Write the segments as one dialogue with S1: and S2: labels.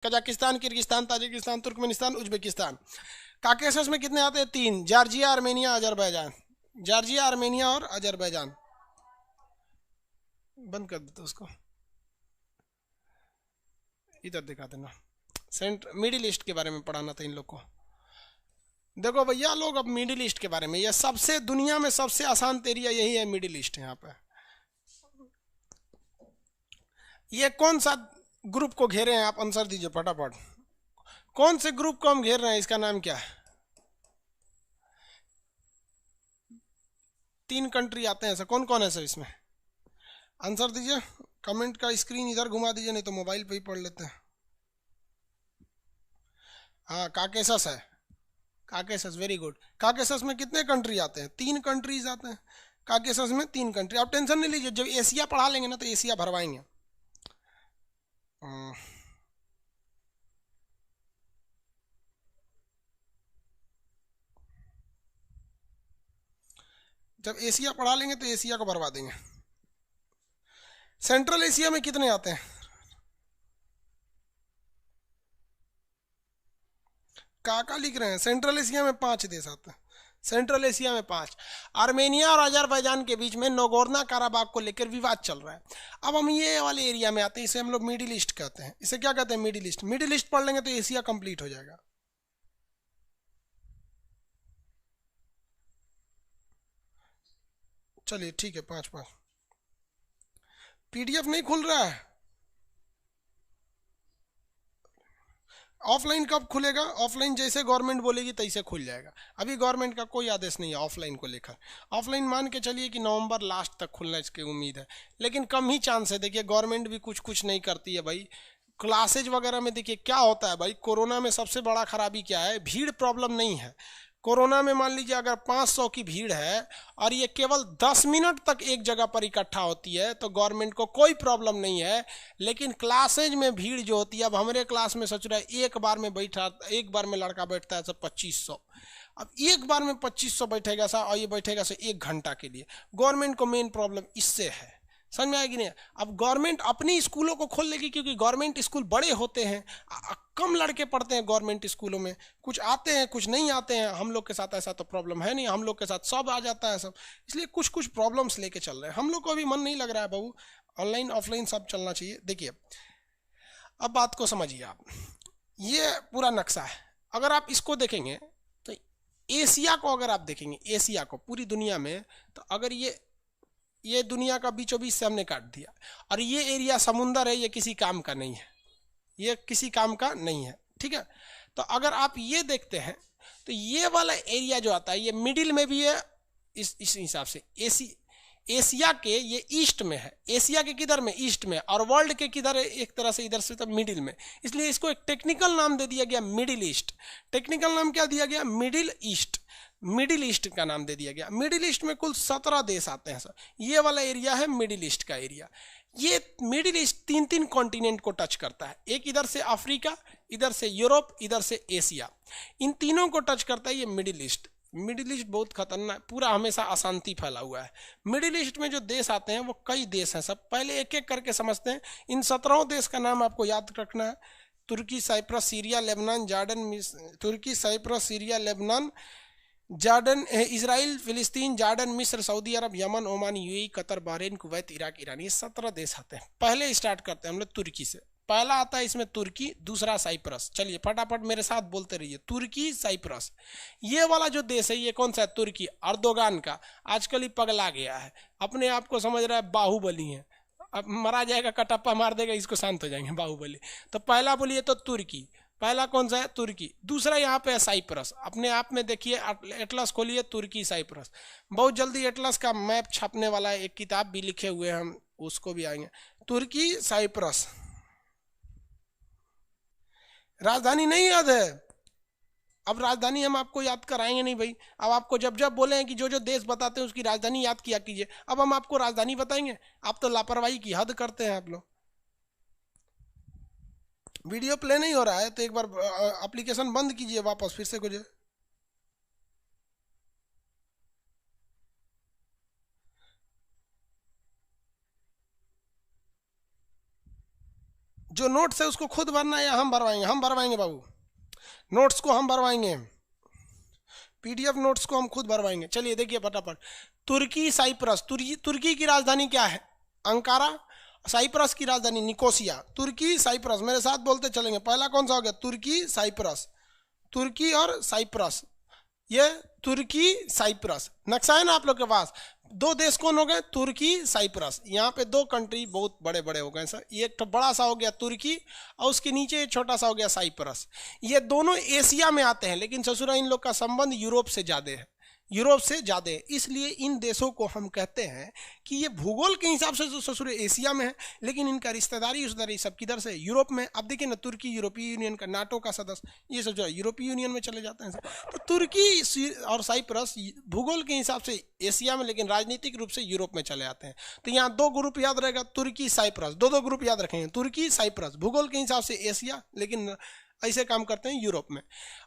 S1: Kazakhstan, Kyrgyzstan, Tajikistan, Turkmenistan, Uzbekistan. Caucasus में कितने आते हैं? 3, Georgia, Armenia, Azerbaijan. Georgia, Armenia और अजरबैजान। बंद कर देते उसको, इधर दिखा देना। मिडिल ईस्ट के बारे में पढ़ाना था इन लोग को। देखो भैया लोग, अब मिडिल ईस्ट के बारे में, ये सबसे दुनिया में सबसे आसान एरिया यही है, मिडिल ईस्ट। यहाँ पे ये कौन सा ग्रुप को घेरे हैं? आप आंसर दीजिए फटाफट। कौन से ग्रुप को हम घेर रहे हैं? इसका नाम क्या है? 3 कंट्री आते हैं, ऐसा कौन कौन है सर इसमें? आंसर दीजिए। कमेंट का स्क्रीन इधर घुमा दीजिए, नहीं तो मोबाइल पे ही पढ़ लेते हैं। हाँ, काकेशस है। Caucasus, very good. काकेशस में कितने कंट्री आते हैं? 3 कंट्रीज आते हैं काकेशस में, 3 कंट्री। आप टेंशन नहीं लीजिए, जब एशिया पढ़ा लेंगे ना तो एशिया भरवाएंगे। जब एशिया पढ़ा लेंगे तो एशिया को भरवा देंगे। सेंट्रल एशिया में कितने आते हैं? का लिख रहे हैं? सेंट्रल एशिया में 5 देश आते हैं। सेंट्रल एशिया में 5। आर्मेनिया और अजरबैजान के बीच में नगोर्नो कराबाख को लेकर विवाद चल रहा है। अब हम ये वाले एरिया में आते हैं, इसे हम लोग मिडिल ईस्ट कहते हैं। इसे क्या कहते हैं? Middle east. मिडिल ईस्ट पढ़ लेंगे तो एशिया कंप्लीट हो जाएगा। चलिए ठीक है, 5 5। पीडीएफ नहीं खुल रहा है? ऑफलाइन कब खुलेगा? ऑफलाइन जैसे गवर्नमेंट बोलेगी तैसे खुल जाएगा। अभी गवर्नमेंट का कोई आदेश नहीं है ऑफलाइन को लेकर। ऑफलाइन मान के चलिए कि नवंबर लास्ट तक खुलना इसकी उम्मीद है, लेकिन कम ही चांस है। देखिए गवर्नमेंट भी कुछ कुछ नहीं करती है भाई। क्लासेज वगैरह में देखिए क्या होता है भाई, कोरोना में सबसे बड़ा खराबी क्या है? भीड़ प्रॉब्लम नहीं है। कोरोना में मान लीजिए अगर 500 की भीड़ है और ये केवल 10 मिनट तक एक जगह पर इकट्ठा होती है तो गवर्नमेंट को कोई प्रॉब्लम नहीं है। लेकिन क्लासेज में भीड़ जो होती है, अब हमारे क्लास में सोच रहा है एक बार में लड़का बैठता है सब 2500। अब एक बार में 2500 बैठेगा सा, और ये बैठेगा सा 1 घंटा के लिए। गवर्नमेंट को मेन प्रॉब्लम इससे है। समझ में आएगी नहीं? अब गवर्नमेंट अपनी स्कूलों को खोल लेगी, क्योंकि गवर्नमेंट स्कूल बड़े होते हैं, कम लड़के पढ़ते हैं गवर्नमेंट स्कूलों में। कुछ आते हैं कुछ नहीं आते हैं। हम लोग के साथ ऐसा तो प्रॉब्लम है नहीं, हम लोग के साथ सब आ जाता है सब। इसलिए कुछ कुछ प्रॉब्लम्स लेके चल रहे हैं। हम लोग को अभी मन नहीं लग रहा है बहू, ऑनलाइन ऑफलाइन सब चलना चाहिए। देखिए अब बात को समझिए आप, ये पूरा नक्शा है। अगर आप इसको देखेंगे तो एशिया को अगर आप देखेंगे, एशिया को पूरी दुनिया में, तो अगर ये दुनिया का बीचों बीच से हमने काट दिया, और ये एरिया समुंदर है, ये किसी काम का नहीं है, ये किसी काम का नहीं है। ठीक है? तो अगर आप ये देखते हैं तो ये वाला एरिया जो आता है ये मिडिल में भी है। इस हिसाब से एशिया के ये ईस्ट में है। एशिया के किधर में? ईस्ट में। और वर्ल्ड के किधर है? एक तरह से इधर से तो मिडिल में। इसलिए इसको एक टेक्निकल नाम दे दिया गया, मिडिल ईस्ट। टेक्निकल नाम क्या दिया गया? Middle east. मिडिल ईस्ट का नाम दे दिया गया। मिडिल ईस्ट में कुल 17 देश आते हैं सर। ये वाला एरिया है मिडिल ईस्ट का एरिया। ये मिडिल ईस्ट 3 कॉन्टिनेंट को टच करता है। एक इधर से अफ्रीका, इधर से यूरोप, इधर से एशिया, इन तीनों को टच करता है ये मिडिल ईस्ट। मिडिल ईस्ट बहुत खतरनाक, पूरा हमेशा अशांति फैला हुआ है। मिडिल ईस्ट में जो देश आते हैं वो कई देश हैं सब। पहले एक एक करके समझते हैं। इन 17 देश का नाम आपको याद रखना है। Turkey, Cyprus, Syria, Lebanon, Jordan, Turkey, Cyprus, Syria, Lebanon, Jordan, Israel, फिलिस्तीन, जॉर्डन, मिस्र, Saudi Arab, Yemen, Oman, UAE, Qatar, Bahrain, Kuwait, Iraq, Iran. ये 17 देश आते हैं। पहले स्टार्ट करते हैं हम लोग तुर्की से। पहला आता है इसमें तुर्की, दूसरा साइप्रस। चलिए फटाफट मेरे साथ बोलते रहिए, तुर्की, साइप्रस। ये वाला जो देश है ये कौन सा है? तुर्की। अर्दोगान का आजकल ही पगला गया है, अपने आप को समझ रहा है बाहुबली है। अब मरा जाएगा, कटप्पा मार देगा इसको, शांत हो जाएंगे बाहुबली। तो पहला बोलिए तो तुर्की। पहला कौन सा है? तुर्की। दूसरा यहाँ पे है साइप्रस। अपने आप में देखिए, एटलस खोलिए, तुर्की, साइप्रस। बहुत जल्दी एटलस का मैप छपने वाला है, एक किताब भी लिखे हुए हैं हम, उसको भी आएंगे। तुर्की, साइप्रस। राजधानी नहीं याद है? अब राजधानी हम आपको याद कराएंगे नहीं भाई। अब आपको जब जब बोले हैं कि जो जो देश बताते हैं उसकी राजधानी याद किया कीजिए, अब हम आपको राजधानी बताएंगे? आप तो लापरवाही की हद करते हैं आप लोग। वीडियो प्ले नहीं हो रहा है तो एक बार एप्लीकेशन बंद कीजिए, वापस फिर से कुछ। जो नोट्स है उसको खुद भरना है या हम भरवाएंगे? हम भरवाएंगे बाबू, नोट्स को हम भरवाएंगे, पीडीएफ नोट्स को हम खुद भरवाएंगे। चलिए देखिए फटाफट। तुर्की साइप्रस, तुर्की की राजधानी क्या है? अंकारा। साइप्रस की राजधानी निकोसिया। तुर्की साइप्रस, मेरे साथ बोलते चलेंगे। पहला कौन सा हो गया? तुर्की साइप्रस, तुर्की और साइप्रस, ये तुर्की साइप्रस। नक्शा है ना आप लोग के पास? दो देश कौन हो गए? तुर्की साइप्रस। यहाँ पे दो कंट्री बहुत बड़े बड़े हो गए सर। ये एक तो बड़ा सा हो गया तुर्की और उसके नीचे छोटा सा हो गया साइप्रस। ये दोनों एशिया में आते हैं, लेकिन ससुरा इन लोग का संबंध यूरोप से ज्यादा है, यूरोप से ज्यादा है। इसलिए इन देशों को हम कहते हैं कि ये भूगोल के हिसाब से तो ससुर एशिया में है, लेकिन इनका रिश्तेदारी उसदारी सब किधर से? यूरोप में। अब देखिए ना, तुर्की यूरोपीय यूनियन का, नाटो का सदस्य, ये सब जो है यूरोपीय यूनियन में चले जाते हैं। तो तुर्की और साइप्रस भूगोल के हिसाब से एशिया में, लेकिन राजनीतिक रूप से यूरोप में चले आते हैं। तो यहाँ दो ग्रुप याद रहेगा, तुर्की साइप्रस, दो ग्रुप याद रखेंगे। तुर्की साइप्रस भूगोल के हिसाब से एशिया, लेकिन ऐसे काम करते हैं यूरोप में।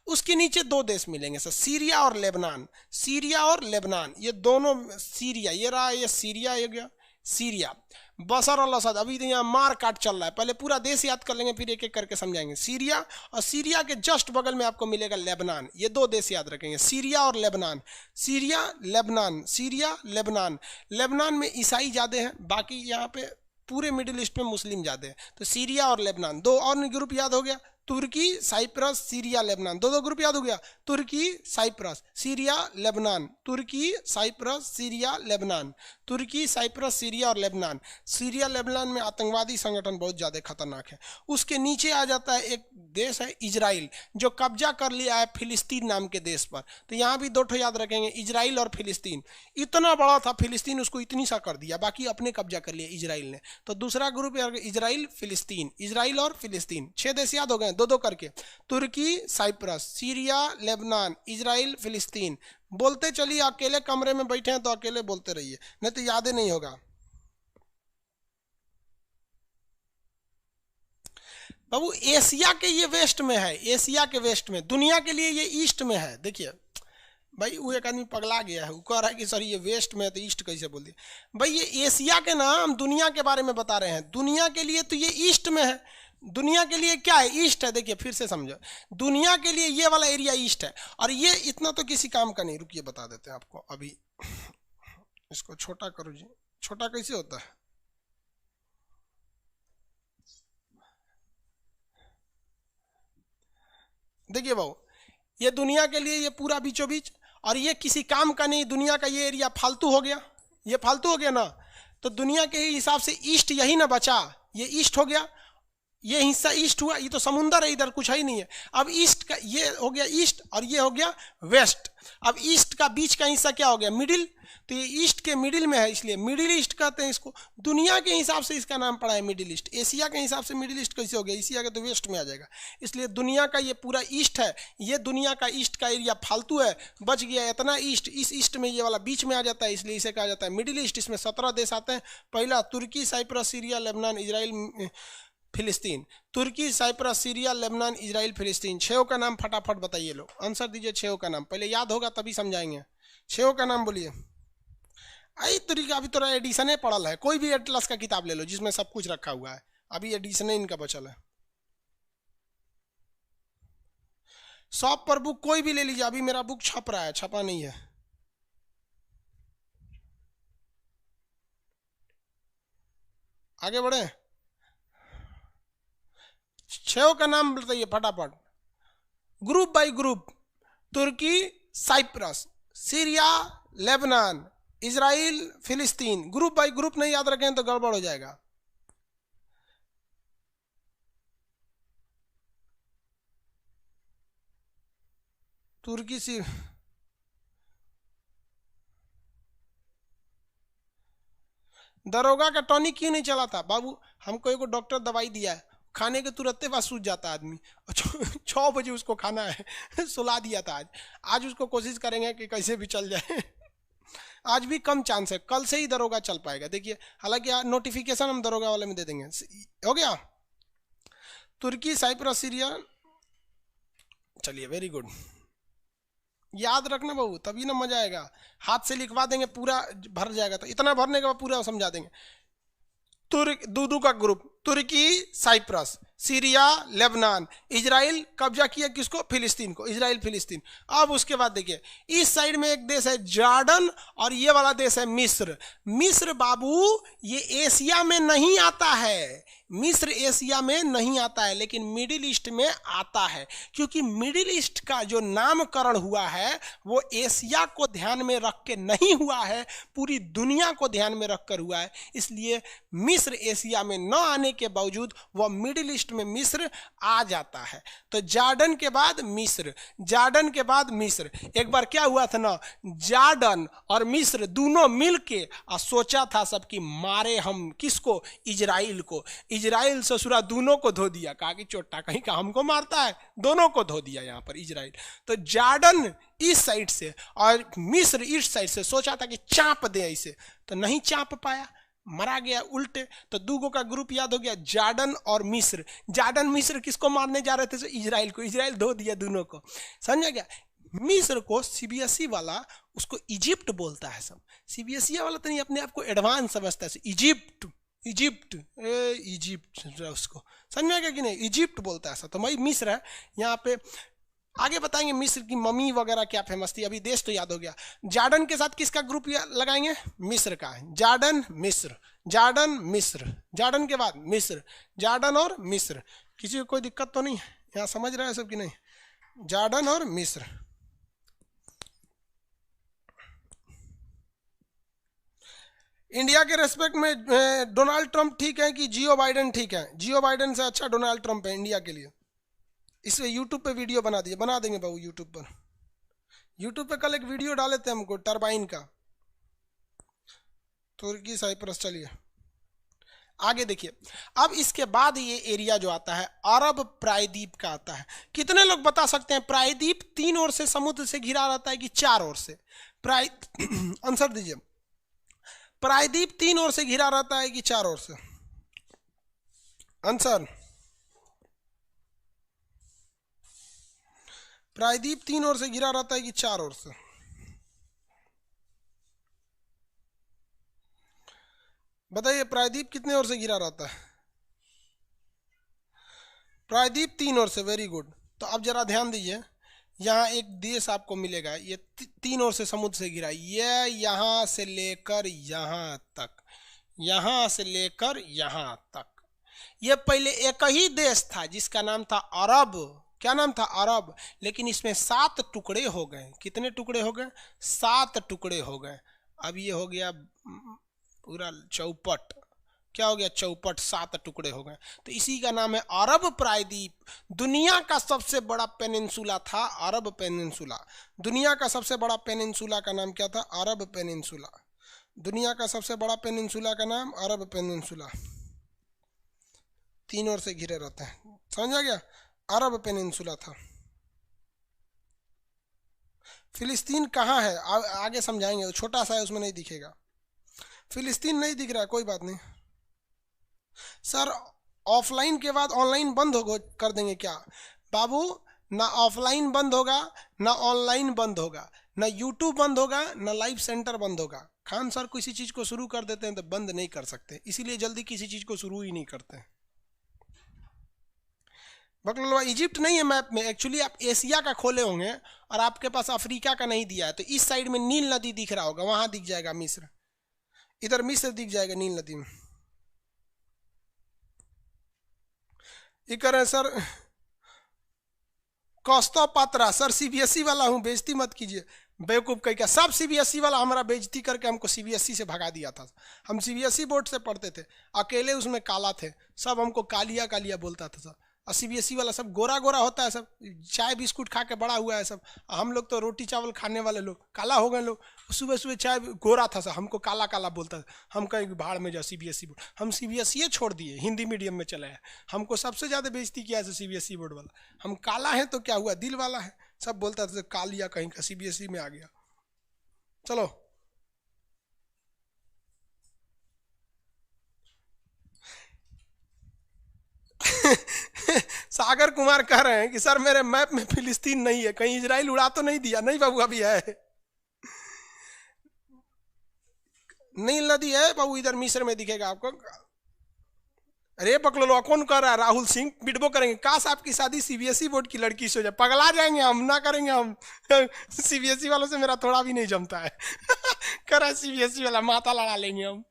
S1: उसके नीचे दो देश मिलेंगे सर, सीरिया और लेबनान। सीरिया और लेबनान ये दोनों, सीरिया ये रहा, ये सीरिया हो गया, सीरिया। बशर अल असद, अभी तो यहाँ मार काट चल रहा है, पहले पूरा देश याद कर लेंगे फिर एक एक करके समझाएंगे। सीरिया, और सीरिया के जस्ट बगल में आपको मिलेगा लेबनान। ये दो देश याद रखेंगे, सीरिया और Lebanon. Syria Lebanon, Syria Lebanon. Lebanon में ईसाई ज्यादा हैं, बाकी यहाँ पे पूरे मिडिल ईस्ट में मुस्लिम ज्यादा है। तो सीरिया और लेबनान, दो और ग्रुप याद हो गया, तुर्की साइप्रस सीरिया लेबनान। दो ग्रुप याद हो गया, तुर्की साइप्रस सीरिया लेबनान, तुर्की साइप्रस सीरिया लेबनान, तुर्की साइप्रस सीरिया और लेबनान। सीरिया लेबनान में आतंकवादी संगठन बहुत ज्यादा खतरनाक है। उसके नीचे आ जाता है एक देश है इजराइल, जो कब्जा कर लिया है फिलिस्तीन नाम के देश पर। तो यहाँ भी दो ठो याद रखेंगे, इजराइल और फिलिस्तीन। इतना बड़ा था फिलिस्तीन, उसको इतनी सा कर दिया, बाकी अपने कब्जा कर लिया इजराइल ने। तो दूसरा ग्रुप इजराइल फिलिस्तीन, इजराइल और फिलिस्तीन। 6 देश याद हो गए, दो करके। तुर्की साइप्रस सीरिया लेबनान इजराइल फिलिस्तीन। बोलते चलिए, अकेले कमरे में बैठे हैं तो अकेले बोलते रहिए, नहीं तो याद नहीं होगा। बाबू एशिया के ये वेस्ट में है, एशिया के वेस्ट में। दुनिया के लिए ये ईस्ट में है। देखिए भाई, वो एक आदमी पगला गया है, वो कह रहा है कि सर ये वेस्ट में है तो ईस्ट कैसे बोल दिया? भाई ये एशिया के नाम दुनिया के बारे में बता रहे हैं, दुनिया के लिए तो ये ईस्ट में है। दुनिया के लिए क्या है? ईस्ट है। देखिए फिर से समझो, दुनिया के लिए ये वाला एरिया ईस्ट है, और ये इतना तो किसी काम का नहीं। रुकिए बता देते हैं आपको। अभी इसको छोटा करो जी, छोटा कैसे होता है? देखिए भाऊ, ये दुनिया के लिए ये पूरा बीचों बीच, और ये किसी काम का नहीं। दुनिया का ये एरिया फालतू हो गया, ये फालतू हो गया ना। तो दुनिया के हिसाब से ईस्ट यही ना बचा, ये ईस्ट हो गया, ये हिस्सा ईस्ट हुआ। ये तो समुंदर है, इधर कुछ है ही नहीं है। अब ईस्ट का ये हो गया ईस्ट, और ये हो गया वेस्ट। अब ईस्ट का बीच का हिस्सा क्या हो गया? मिडिल। तो ये ईस्ट के मिडिल में है, इसलिए मिडिल ईस्ट कहते हैं इसको। दुनिया के हिसाब से इसका नाम पड़ा है मिडिल ईस्ट। एशिया के हिसाब से मिडिल ईस्ट कैसे हो गया? एशिया के तो वेस्ट में आ जाएगा, इसलिए दुनिया का ये पूरा ईस्ट है। ये दुनिया का ईस्ट का एरिया फालतू है, बच गया इतना ईस्ट। इस ईस्ट में ये वाला बीच में आ जाता है, इसलिए इसे कहा जाता है मिडिल ईस्ट। इसमें 17 देश आते हैं। पहला तुर्की साइप्रस सीरिया लेबनान इजराइल फिलिस्तीन। तुर्की साइप्रस सीरिया लेबनान इजराइल फिलिस्तीन। 6 का नाम फटाफट बताइए लोग, आंसर दीजिए। 6 का नाम पहले याद होगा तभी समझाएंगे। 6 का नाम बोलिए। आई तरीका अभी तो एडिशन है पढ़ल है, कोई भी एटलस का किताब ले लो जिसमें सब कुछ रखा हुआ है, अभी एडिशन इनका बचल है। 100 पर बुक कोई भी ले लीजिए, अभी मेरा बुक छप रहा है, छपा नहीं है। आगे बढ़े। 6 का नाम बताइए फटाफट, ग्रुप बाय ग्रुप। तुर्की Cyprus Syria Lebanon Israel Palestine. Group by group नहीं याद रखें तो गड़बड़ हो जाएगा। तुर्की सी दरोगा का टॉनिक क्यों नहीं चला था बाबू? हमको एगो डॉक्टर दवाई दिया है, खाने के तुरंत बाद सूझ जाता है आदमी। 6 बजे उसको खाना है, सुला दिया था आज उसको कोशिश करेंगे कि कैसे भी चल जाए। आज भी कम चांस है, कल से ही दरोगा चल पाएगा। देखिए हालांकि नोटिफिकेशन हम दरोगा वाले में दे देंगे। हो गया तुर्की साइप्रस सीरिया। चलिए वेरी गुड, याद रखना बहू, तभी ना मजा आएगा। हाथ से लिखवा देंगे पूरा भर जाएगा, तो इतना भरने के बाद पूरा समझा देंगे। तुर्क दूदू का ग्रुप तुर्की, साइप्रस, सीरिया, लेबनान। इजराइल कब्जा किया किसको? फिलिस्तीन को। इजराइल फिलिस्तीन। अब उसके बाद देखिए इस साइड में एक देश है जॉर्डन और ये वाला देश है मिस्र। मिस्र बाबू ये एशिया में नहीं आता है, मिस्र एशिया में नहीं आता है, लेकिन मिडिल ईस्ट में आता है, क्योंकि मिडिल ईस्ट का जो नामकरण हुआ है वो एशिया को ध्यान में रख के नहीं हुआ है, पूरी दुनिया को ध्यान में रखकर हुआ है। इसलिए मिस्र एशिया में न आने के बावजूद वह मिडिल ईस्ट में मिस्र आ जाता है। तो जॉर्डन के बाद मिस्र, जॉर्डन के बाद मिस्र। एक बार क्या हुआ था ना, जॉर्डन और मिस्र दोनों मिलके सोचा था सब कि मारे हम किसको? इजराइल को। इजराइल ससुरा दोनों को धो दिया, कहा कि चोटा कहीं का हमको मारता है, दोनों को धो दिया यहाँ पर इजराइल। तो जॉर्डन इस साइड से और मिस्र ईस्ट साइड से सोचा था कि चाप दे इसे, तो नहीं चाप पाया, मरा गया उल्टे। तो दूगो का ग्रुप याद हो गया, जॉर्डन और मिस्र। जॉर्डन मिस्र किसको मारने जा रहे थे? तो इजराइल को। इजराइल धो दिया दोनों को, समझा गया। मिस्र को सीबीएसई वाला उसको इजिप्ट बोलता है सब। सीबीएसई वाला तो नहीं अपने आप को एडवांस समझता है, इजिप्ट इजिप्ट इजिप्ट उसको समझ में आ गया कि नहीं? इजिप्ट बोलता है सब। तो भाई मिस्र है यहाँ पे। आगे बताएंगे मिस्र की मम्मी वगैरह क्या फेमस थी। अभी देश तो याद हो गया। जॉर्डन के साथ किसका ग्रुप लगाएंगे? मिस्र का। जॉर्डन मिस्र, जॉर्डन मिस्र, जॉर्डन के बाद मिस्र, जॉर्डन और मिस्र। किसी को कोई दिक्कत तो नहीं है? यहाँ समझ रहे हैं सब कि नहीं? जॉर्डन और मिस्र। इंडिया के रेस्पेक्ट में डोनाल्ड ट्रंप ठीक है कि जियो बाइडेन ठीक है? जियो बाइडेन से अच्छा डोनाल्ड ट्रंप है इंडिया के लिए। इसलिए यूट्यूब पे वीडियो बना दिए, बना देंगे बाबू यूट्यूब पर। यूट्यूब पे कल एक वीडियो डाले थे हमको टरबाइन का, तुर्की, साइप्रस। चलिए आगे देखिए। अब इसके बाद ये एरिया जो आता है अरब प्रायद्वीप का आता है। कितने लोग बता सकते हैं प्रायद्वीप 3 ओर से समुद्र से घिरा रहता है कि 4 ओर से? आंसर दीजिए। प्रायद्वीप 3 ओर से घिरा रहता है कि 4 ओर से? आंसर। प्रायद्वीप 3 ओर से घिरा रहता है कि 4 ओर से? बताइए प्रायद्वीप कितने ओर से घिरा रहता है? प्रायद्वीप 3 ओर से। Very good. तो अब जरा ध्यान दीजिए, यहाँ एक देश आपको मिलेगा, ये 3 ओर से समुद्र से घिरा। ये यहाँ से लेकर यहाँ तक, यहाँ से लेकर यहाँ तक। ये पहले एक ही देश था जिसका नाम था अरब। क्या नाम था? अरब। लेकिन इसमें 7 टुकड़े हो गए। कितने टुकड़े हो गए? 7 टुकड़े हो गए। अब ये हो गया पूरा चौपट। क्या हो गया? चौपट। 7 टुकड़े हो गए। तो इसी का नाम है अरब प्रायद्वीप। दुनिया का सबसे बड़ा पेनिनसुला था अरब पेनिनसुला। दुनिया का सबसे बड़ा पेनिनसुला का नाम क्या था? अरब पेनिनसुला। दुनिया का सबसे बड़ा पेनिनसुला का नाम अरब पेनिनसुला। 3 ओर से घिरे रहते हैं, समझ आ गया? अरब पेनिनसुला था। फिलिस्तीन कहाँ है? आगे समझाएंगे, छोटा सा है उसमें नहीं दिखेगा। फिलिस्तीन नहीं दिख रहा है, कोई बात नहीं सर। ऑफलाइन के बाद ऑनलाइन बंद हो कर देंगे क्या? बाबू ना ऑफलाइन बंद होगा ना ऑनलाइन बंद होगा, ना यूट्यूब बंद होगा ना लाइव सेंटर बंद होगा। खान सर किसी चीज को शुरू कर देते हैं तो बंद नहीं कर सकते, इसीलिए जल्दी किसी चीज को शुरू ही नहीं करते। बकलवा इजिप्ट नहीं है मैप में, एक्चुअली आप एशिया का खोले होंगे और आपके पास अफ्रीका का नहीं दिया है। तो इस साइड में नील नदी दिख रहा होगा, वहां दिख जाएगा मिस्र। इधर मिस्र दिख जाएगा नील नदी में। ये कह रहे हैं sir Kaustav Patra, sir CBSE वाला हूँ, बेइज्जती मत कीजिए। बेवकूफ़ कहीं का, सब सीबीएसई वाला हमारा बेइज्जती करके हमको सीबीएसई से भगा दिया था। हम सीबीएसई बोर्ड से पढ़ते थे, अकेले उसमें काला थे, सब हमको कालिया कालिया बोलता था सर। और सीबीएसई वाला सब गोरा गोरा होता है, सब चाय बिस्कुट खा के बड़ा हुआ है सब। हम लोग तो रोटी चावल खाने वाले लोग काला हो गए लोग। सुबह सुबह चाय गोरा था सर, हमको काला काला बोलता था। हम कहीं भाड़ में जाओ सीबीएसई बोर्ड, हम सीबीएसई छोड़ दिए, हिंदी मीडियम में चले आए। हमको सबसे ज़्यादा बेइज्जती किया है सीबीएसई बोर्ड वाला। हम काला है तो क्या हुआ, दिल वाला है, सब बोलता था कालिया कहीं का, सीबीएसई में आ गया। चलो सागर कुमार कह रहे हैं कि सर मेरे मैप में फिलिस्तीन नहीं है, कहीं इजराइल उड़ा तो नहीं दिया? नहीं बाबू, अभी है, नील नदी है बाबू, इधर मिस्र में दिखेगा आपको। अरे बकलोलवा कौन कर रहा है? राहुल सिंह बिडबो करेंगे, काश आपकी शादी सीबीएसई बोर्ड की लड़की से हो जाए, पगला जाएंगे हम, ना करेंगे हम। सीबीएसई वालों से मेरा थोड़ा भी नहीं जमता है। करा सीबीएसई वाला, माथा लड़ा लेंगे हम।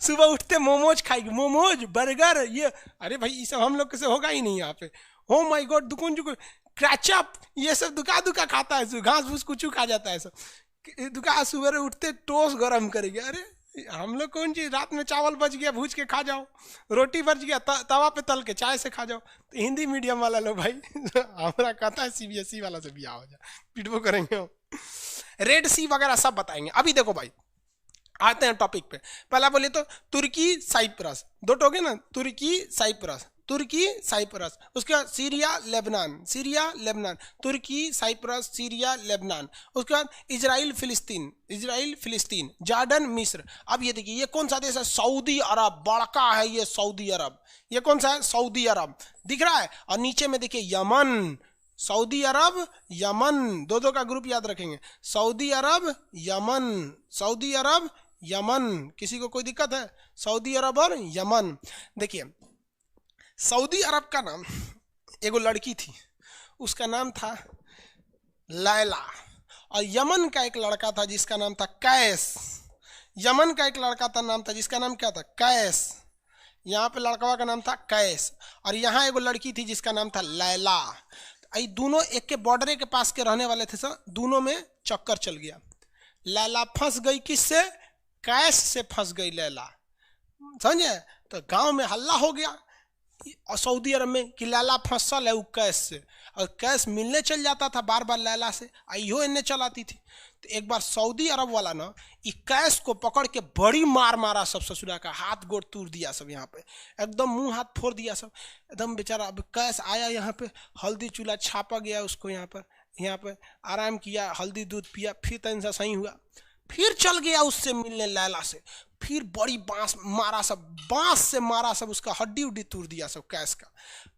S1: सुबह उठते मोमोज खाएंगे, मोमोज बर्गर ये, अरे भाई ये सब हम लोग से होगा ही नहीं यहाँ पे। हो माई गॉड, दुकान जुकुन क्रैचअप ये सब दुका दुका खाता है, घास फूस कुछ खा जाता है सब। दुका सुबह उठते टोस्ट गरम करेंगे। अरे हम लोग कौन चीज, रात में चावल बच गया भूज के खा जाओ, रोटी बच गया तवा पे तल के चाय से खा जाओ। तो हिंदी मीडियम वाला लो भाई, हमारा कहता है सीबीएसई वाला से बिया हो जाए, पिटबो करेंगे हम। रेड सी वगैरह सब बताएंगे। अभी देखो भाई, आते हैं टॉपिक पे। पहला बोले तो तुर्की साइप्रस, दो टोके ना, तुर्की साइप्रस, तुर्की साइप्रस, उसके बाद सीरिया लेबनान, सीरिया लेबनान, तुर्की साइप्रस सीरिया लेबनान, उसके बाद इजराइल फिलिस्तीन, इजराइल फिलिस्तीन, जॉर्डन मिस्र। अब ये देखिए ये कौन सा देश है? सऊदी अरब, बड़का है ये सऊदी अरब। ये कौन सा है? सऊदी अरब दिख रहा है। और नीचे में देखिए यमन, सऊदी अरब यमन, दो दो का ग्रुप याद रखेंगे, Saudi Arab Yemen, Saudi Arab Yemen. किसी को कोई दिक्कत है? सऊदी अरब और यमन। देखिए सऊदी अरब का नाम, एगो लड़की थी उसका नाम था लैला, और यमन का एक लड़का था जिसका नाम था कैस। यमन का एक लड़का था, नाम था जिसका नाम क्या था? कैस। यहाँ पे लड़का का नाम था कैस, और यहाँ एगो लड़की थी जिसका नाम था लैला। आई दोनों एक के बॉर्डर के पास के रहने वाले थे सर, दोनों में चक्कर चल गया। लैला फंस गई किससे? कैस से फंस गई लैला, समझे? तो गांव में हल्ला हो गया और सऊदी अरब में कि लैला फंसल है वो कैस से, और कैस मिलने चल जाता था बार बार लैला से, आइयो इन्हें चलाती थी। तो एक बार सऊदी अरब वाला ना ये कैस को पकड़ के बड़ी मार मारा, सब ससुरा का हाथ गोड़ तोड़ दिया सब, यहाँ पे एकदम मुंह हाथ फोड़ दिया सब एकदम बेचारा। अब कैस आया यहाँ पे, हल्दी चूल्हा छापा गया उसको, यहाँ पे आराम किया, हल्दी दूध पिया, फिर तन सा सही हुआ, फिर चल गया उससे मिलने लैला से, फिर बड़ी बांस मारा सब, बांस से मारा सब, उसका हड्डी उड्डी तोड़ दिया सब कैस का।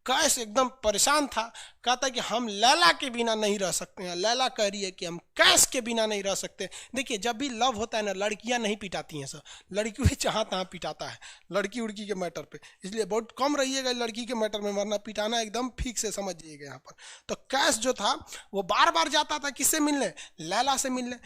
S1: कैस एकदम परेशान था, कहता कि हम लैला के बिना नहीं रह सकते हैं। लैला कह रही है कि हम कैस के बिना नहीं रह सकते। देखिए जब भी लव होता है ना, लड़कियां नहीं पिटाती हैं सर, लड़की भी जहाँ तहाँ पिटाता है लड़की उड़की के मैटर पे, इसलिए बहुत कम रहिएगा लड़की के मैटर में, वरना पिटाना एकदम फिक्स है, समझिएगा यहाँ पर। तो कैस जो था वो बार बार जाता था किससे मिलने? लैला से मिलने।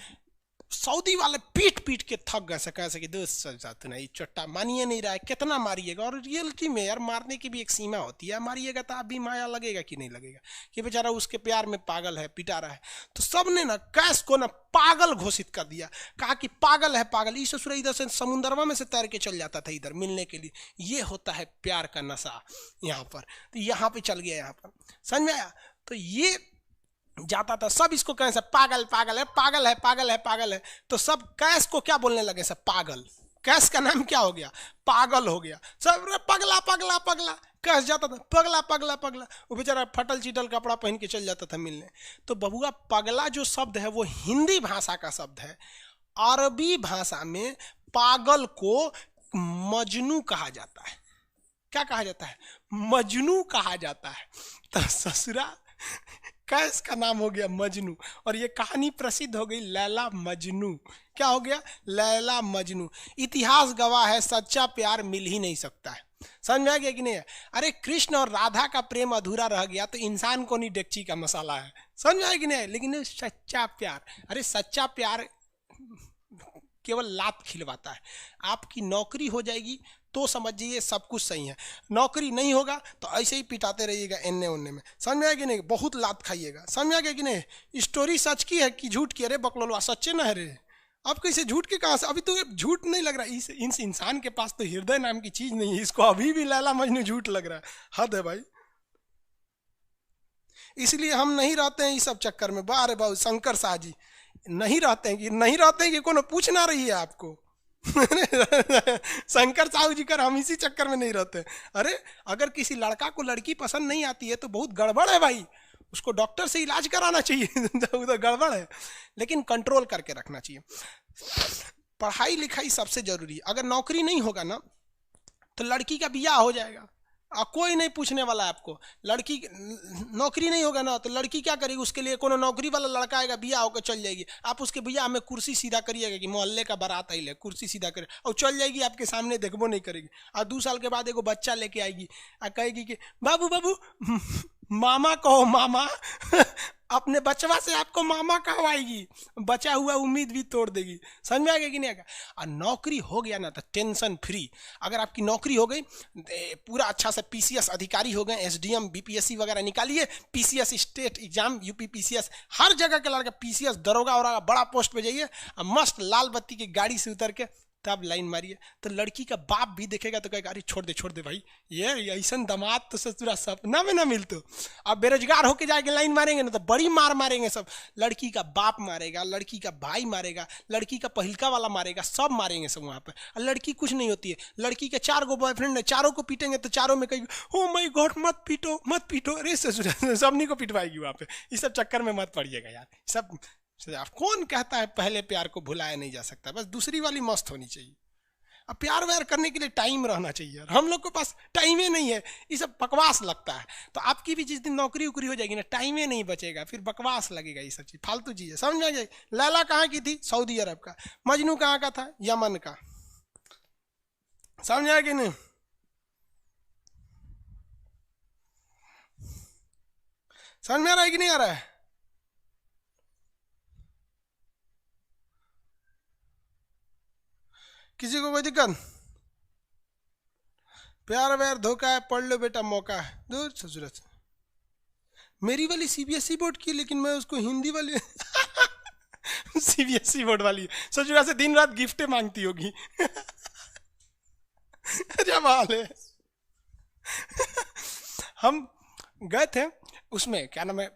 S1: सऊदी वाले पीट पीट के थक गए, कैसे कि दोस्त साथ नहीं चट्टा मानिए नहीं रहा है, कितना मारिएगा? और रियलिटी में यार मारने की भी एक सीमा होती है, मारिएगा तो आप भी माया लगेगा कि नहीं लगेगा कि बेचारा उसके प्यार में पागल है, पिटा रहा है। तो सब ने ना कैस को ना पागल घोषित कर दिया, कहा कि पागल है पागल। इस ससुर इधर से समुद्रमा में से तैर के चल जाता था इधर मिलने के लिए। ये होता है प्यार का नशा यहाँ पर। तो यहाँ पे चल गया, यहाँ पर समझ में आया? तो ये जाता था, सब इसको कहें सब पागल पागल है, पागल है, पागल है, पागल है। तो सब कैस को क्या बोलने लगे? सब पागल। कैस का नाम क्या हो गया? पागल हो गया। सब पगला पगला पगला, कैस जाता था पगला पगला पगला। वो बेचारा फटल चिटल कपड़ा पहन के चल जाता था मिलने। तो बबुआ पगला जो शब्द है वो हिंदी भाषा का शब्द है। अरबी भाषा में पागल को मजनू कहा जाता है। क्या कहा जाता है? मजनू कहा जाता है। तो ससुरा कैस का नाम हो गया मजनू, और ये कहानी प्रसिद्ध हो गई लैला मजनू। क्या हो गया? लैला मजनू। इतिहास गवाह है सच्चा प्यार मिल ही नहीं सकता है। समझ में आ गया कि नहीं? अरे कृष्ण और राधा का प्रेम अधूरा रह गया तो इंसान को नहीं डेगची का मसाला है। समझ में आया कि नहीं? लेकिन सच्चा प्यार, अरे सच्चा प्यार केवल लात खिलवाता है। आपकी नौकरी हो जाएगी तो समझिए सब कुछ सही है, नौकरी नहीं होगा तो ऐसे ही पिटाते रहिएगा एन्ने ओन्ने में। समझ में आया कि नहीं? बहुत लात खाइएगा। समझ में आ गया कि नहीं? स्टोरी सच की है कि झूठ की? अरे बकलोलवा सच्चे ना है रे, अब कैसे झूठ के कहाँ से? अभी तो झूठ नहीं लग रहा। इस इंसान के पास तो हृदय नाम की चीज नहीं है, इसको अभी भी लैला मजनू झूठ लग रहा है। हद है भाई। इसलिए हम नहीं रहते हैं इस सब चक्कर में। बारे बाबू शंकर शाह जी नहीं रहते हैं कि नहीं रहते हैं कि कोनो पूछ ना रही है आपको। शंकर साहू जी कर हम इसी चक्कर में नहीं रहते। अरे अगर किसी लड़का को लड़की पसंद नहीं आती है तो बहुत गड़बड़ है भाई, उसको डॉक्टर से इलाज कराना चाहिए। उधर गड़बड़ है, लेकिन कंट्रोल करके रखना चाहिए। पढ़ाई लिखाई सबसे जरूरी है। अगर नौकरी नहीं होगा ना तो लड़की का बियाह हो जाएगा, कोई नहीं पूछने वाला है आपको। लड़की नौकरी नहीं होगा ना तो लड़की क्या करेगी, उसके लिए कोनो नौकरी वाला लड़का आएगा, बिया होकर चल जाएगी। आप उसके भैया हमें कुर्सी सीधा करिएगा कि मोहल्ले का बारात आई ले कुर्सी सीधा करे, और चल जाएगी, आपके सामने देखबो नहीं करेगी। और 2 साल के बाद एगो बच्चा लेके आएगी और कहेगी कि बाबू बाबू मामा कहो मामा अपने बचवा से आपको मामा कहवाएगी, बचा हुआ उम्मीद भी तोड़ देगी। समझ में आ गया कि नहीं आएगा। और नौकरी हो गया ना तो टेंशन फ्री। अगर आपकी नौकरी हो गई, पूरा अच्छा से पीसीएस अधिकारी हो गए, एसडीएम बीपीएससी वगैरह निकालिए, PCS state exam UP PCS हर जगह के लड़का पीसीएस दरोगा और बड़ा पोस्ट पे जाइए, मस्त लाल बत्ती की गाड़ी से उतर के तब लाइन मारिए। तो लड़की का बाप भी देखेगा तो कहेगा अरे छोड़ दे भाई, ये ऐसा दामाद तो ससुरा सपना में ना मिलते। अब बेरोजगार होके जाके लाइन मारेंगे ना तो बड़ी मार मारेंगे सब। लड़की का बाप मारेगा, लड़की का भाई मारेगा, लड़की का पहिलका वाला मारेगा, सब मारेंगे सब वहाँ पे। और लड़की कुछ नहीं होती है। लड़की के 4 गो बॉयफ्रेंड है, चारों को पीटेंगे तो चारों में कहेगी ओ माय गॉड मत पीटो। अरे ससुरा सबनी को पिटवाएगी वहाँ पे। इस सब चक्कर में मत पड़िएगा यार। सब कौन कहता है पहले प्यार को भुलाया नहीं जा सकता, बस दूसरी वाली मस्त होनी चाहिए। अब प्यार व्यार करने के लिए टाइम रहना चाहिए, हम लोग के पास टाइम ही नहीं है। ये सब बकवास लगता है। तो आपकी भी जिस दिन नौकरी उकरी हो जाएगी ना, टाइम ही नहीं बचेगा, फिर बकवास लगेगा। ये सब चीज फालतू चीज है। समझ में आ जाए। लैला कहाँ की थी? सऊदी अरब का। मजनू कहाँ का था? यमन का। समझ आया कि नहीं? समझ में आ रहा है कि नहीं आ रहा है? किसी को कोई दिक्कत? प्यार व्यार धोखा है, पढ़ लो बेटा, मौका है। दूर ससुर से। मेरी वाली सीबीएसई बोर्ड की, लेकिन मैं उसको हिंदी वाली सीबीएसई बोर्ड वाली ससुरा से दिन रात गिफ्टें मांगती होगी। जब हाल है। हम गए थे उसमें, क्या नाम है,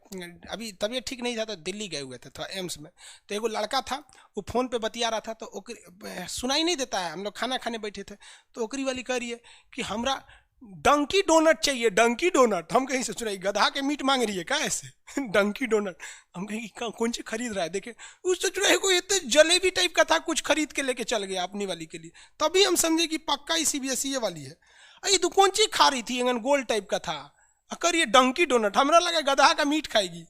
S1: अभी तबीयत ठीक नहीं था तो दिल्ली गए हुए थे, थोड़ा एम्स में। तो एगो लड़का था, वो फोन पे बतिया रहा था, तो सुनाई नहीं देता है। हम लोग खाना खाने बैठे थे तो ओकरी वाली कह रही है कि हमरा डंकी डोनट चाहिए, डंकी डोनट। हम कहीं से सुनाई गधा के मीट मांग रही है क्या ऐसे? डंकी डोनट। हम कहीं कौन सी खरीद रहा है, देखे उस चुराहे को ये तो जलेबी टाइप का था, कुछ खरीद के लेके चल गया अपनी वाली के लिए। तभी हम समझे कि पक्का ही सीबीएसई वाली है। अरे तो कौन सी खा रही थी, गोल टाइप का था। अकर ये डंकी डोनट, हमरा लगा गधा का मीट खाएगी।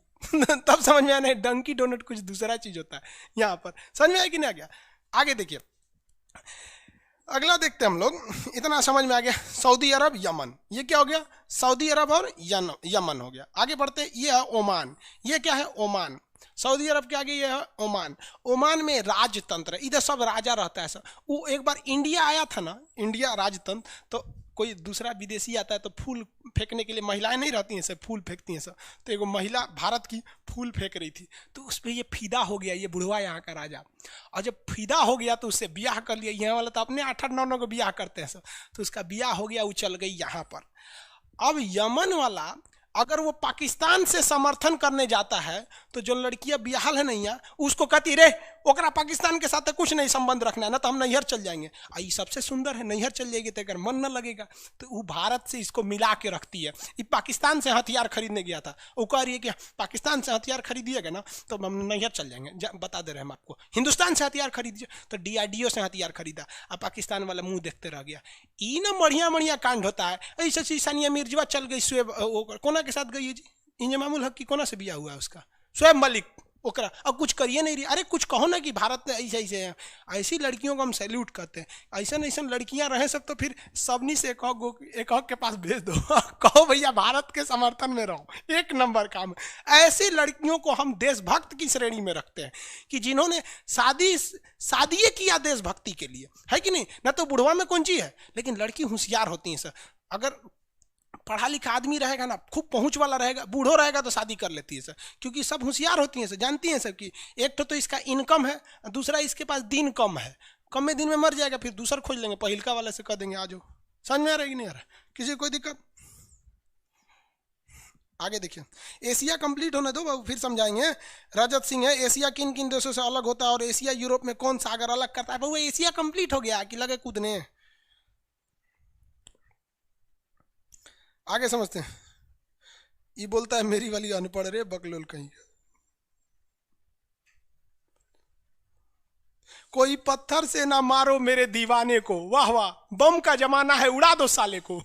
S1: तब समझ में आया डंकी डोनट कुछ दूसरा चीज होता है यहाँ पर। समझ में आया कि नहीं आ गया? आगे देखिए, अगला देखते हैं हम लोग। इतना समझ में आ गया। सऊदी अरब यमन, ये क्या हो गया? सऊदी अरब और यमन हो गया। आगे बढ़ते, ये है ओमान। ये क्या है? ओमान। सऊदी अरब के आगे ये है ओमान। ओमान में राजतंत्र, इधर सब राजा रहता है सब। वो एक बार इंडिया आया था ना, इंडिया राजतंत्र, तो कोई दूसरा विदेशी आता है तो फूल फेंकने के लिए महिलाएं नहीं रहती हैं, सब फूल फेंकती हैं सब। तो एगो महिला भारत की फूल फेंक रही थी, तो उस पर ये फिदा हो गया, ये बुढ़वा यहाँ का राजा। और जब फिदा हो गया तो उससे ब्याह कर लिया। यहाँ वाला तो अपने 8-8, 9-9 को ब्याह करते हैं सब। तो उसका ब्याह हो गया, वो चल गई यहाँ पर। अब यमन वाला अगर वो पाकिस्तान से समर्थन करने जाता है तो जो लड़कियां बिहाल है नहीं, उसको कहती रे ओकरा पाकिस्तान के साथ कुछ नहीं संबंध रखना है ना, तो हम नैहर चल जाएंगे। आई सबसे सुंदर है, नैहर चल जाएगी तो अगर मन न लगेगा तो वो भारत से इसको मिला के रखती है। ये पाकिस्तान से हथियार खरीदने गया था, वो कह रही है कि पाकिस्तान से हथियार खरीदिएगा ना तो हम नैहर चल जाएंगे। बता दे रहे हम आपको, हिंदुस्तान से हथियार खरीदिए। तो डीआरडीओ से हथियार खरीदा, अब पाकिस्तान वाला मुंह देखते रह गया। ई ना बढ़िया बढ़िया कांड होता है। ऐसा चीज सानिया मिर्जा चल गई शुएब कोना के साथ गई है जी, इंजमामुल मामूल हक की कोना से बिया हुआ है उसका, शुएब मलिक ओकरा। अब कुछ करिए नहीं रही। अरे कुछ कहो ना कि भारत में ऐसे ऐसे हैं, ऐसी लड़कियों को हम सैल्यूट करते हैं। ऐसा ऐसा लड़कियां रहे सब तो फिर सबनी से एक हक के पास भेज दो। कहो भैया भारत के समर्थन में रहो, एक नंबर काम। ऐसी लड़कियों को हम देशभक्त की श्रेणी में रखते हैं कि जिन्होंने शादी किया देशभक्ति के लिए, है कि नहीं? ना तो बुढ़वा में कौन चीज है, लेकिन लड़की होशियार होती है सर। अगर पढ़ा लिखा आदमी रहेगा ना, खूब पहुंच वाला रहेगा, बूढ़ो रहेगा तो शादी कर लेती है सर, क्योंकि सब होशियार होती हैं सर, जानती हैं सब कि एक तो इसका इनकम है, दूसरा इसके पास दिन कम है, कम में दिन में मर जाएगा, फिर दूसरा खोज लेंगे, पहिलका वाले से कह देंगे आ जाओ। समझ में आ रहा है कि नहीं आ रहा? किसी कोई दिक्कत? आगे देखिए, एशिया कंप्लीट होने दो बाबू, फिर समझाएंगे। रजत सिंह है, एशिया किन किन देशों से अलग होता है और एशिया यूरोप में कौन सा अगर अलग करता है बाबू? एशिया कंप्लीट हो गया कि लगे कूदने? आगे समझते हैं। ये बोलता है मेरी वाली अनपढ़ रे बकलोल कहीं। कोई पत्थर से ना मारो मेरे दीवाने को, वाह वाह, बम का जमाना है उड़ा दो साले को।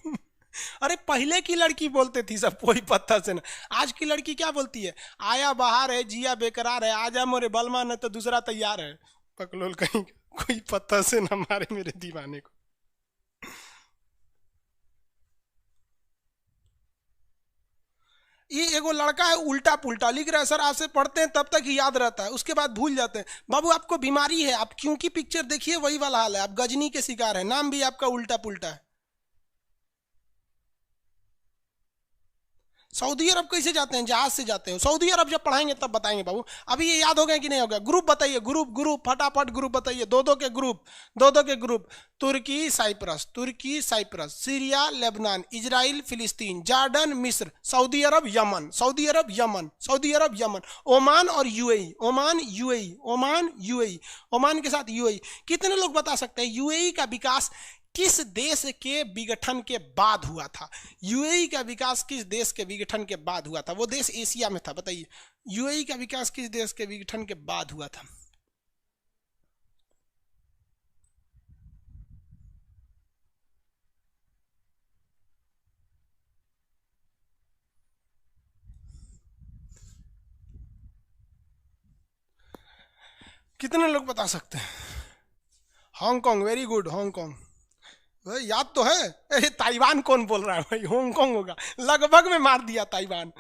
S1: अरे पहले की लड़की बोलते थी सब कोई पत्ता से ना, आज की लड़की क्या बोलती है? आया बाहर है, जिया बेकरार है, आजा मोरे बलमा न तो दूसरा तैयार है। पकलोल कहीं कोई पत्ता से ना मारे मेरे दीवाने को। ये एगो लड़का है उल्टा पुल्टा लिख रहा है सर, आपसे पढ़ते हैं तब तक ही याद रहता है, उसके बाद भूल जाते हैं। बाबू आपको बीमारी है, आप क्योंकि पिक्चर देखिए वही वाला हाल है, आप गजनी के शिकार है, नाम भी आपका उल्टा पुल्टा है। सऊदी अरब कैसे जाते हैं? जहाज से जाते हैं। सऊदी अरब जब पढ़ाएंगे तब बताएंगे बाबू। अभी ये याद हो गया कि नहीं हो गया? ग्रुप बताइए, ग्रुप ग्रुप फटाफट ग्रुप बताइए, दो दो के ग्रुप, दो दो के ग्रुप। तुर्की साइप्रस, तुर्की साइप्रस, सीरिया लेबनान, इजराइल फिलिस्तीन, जॉर्डन मिस्र, Saudi Arab Yemen, Saudi Arab Yemen, Saudi Arab Yemen, Oman और UAE, Oman UAE, Oman UAE, Oman के साथ यूएई। कितने लोग बता सकते हैं यूएई का विकास किस देश के विघटन के बाद हुआ था? यूएई का विकास किस देश के विघटन के बाद हुआ था? वो देश एशिया में था, बताइए। यूएई का विकास किस देश के विघटन के बाद हुआ था? कितने लोग बता सकते हैं? Hong Kong, very good, Hong Kong. भाई याद तो है। अरे ताइवान कौन बोल रहा है भाई? हांगकांग होगा, लगभग में मार दिया ताइवान।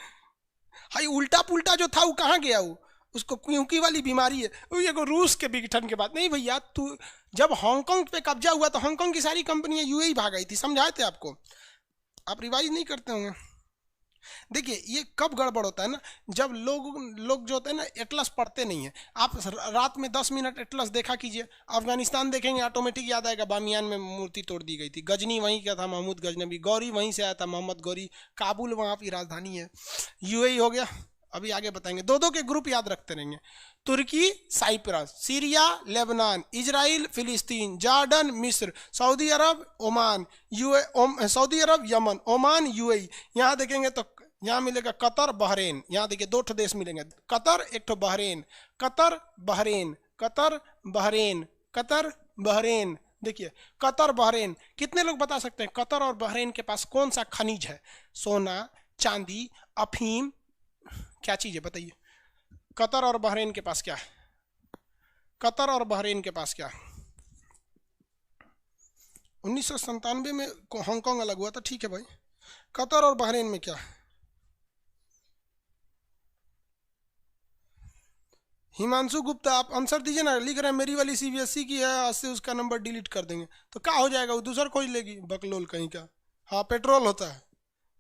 S1: हाई उल्टा पुल्टा जो था वो कहाँ गया? वो उसको क्योंकि वाली बीमारी है वो, ये को रूस के विघटन के बाद। नहीं भैया, तू जब हांगकांग पे कब्जा हुआ तो हांगकांग की सारी कंपनियां यूएई भाग गई थी, समझाए थे आपको। आप रिवाइज नहीं करते होंगे। देखिए ये कब गड़बड़ होता है ना, जब लोग लोग जो होते हैं ना एटलस पढ़ते नहीं है। आप रात में 10 मिनट एटलस देखा कीजिए, अफगानिस्तान देखेंगे ऑटोमेटिक याद आएगा बामियान में मूर्ति तोड़ दी गई थी, गजनी वहीं का था, महमूद गजनबी, गौरी वहीं से आया था, मोहम्मद गौरी, काबुल वहाँ की राजधानी है। यूएई हो गया। अभी आगे बताएंगे, दो दो के ग्रुप याद रखते रहेंगे। तुर्की साइप्रस, सीरिया लेबनान, इजराइल फिलिस्तीन, जॉर्डन मिस्र, सऊदी अरब Oman, Saudi Arab Yemen, Oman UAE. यहाँ देखेंगे तो यहाँ मिलेगा कतर बहरेन। यहाँ देखिए दो ठो देश मिलेंगे, कतर एक ठो Bahrain, Qatar Bahrain, Qatar Bahrain, Qatar Bahrain. देखिए कतर बहरेन, कितने लोग बता सकते हैं कतर और बहरेन के पास कौन सा खनिज है? सोना, चांदी, अफीम, क्या चीज है बताइए? कतर और बहरेन के पास क्या है? कतर और बहरेन के पास क्या है? 1997 में हांगकांग अलग हुआ था, ठीक है भाई। कतर और बहरेन में क्या है? हिमांशु गुप्ता, आप आंसर दीजिए ना। लिख रहे हैं मेरी वाली सीबीएसई की है, आज से उसका नंबर डिलीट कर देंगे। तो क्या हो जाएगा? वो दूसरा खोज लेगी, बकलोल कहीं का। हाँ पेट्रोल होता है,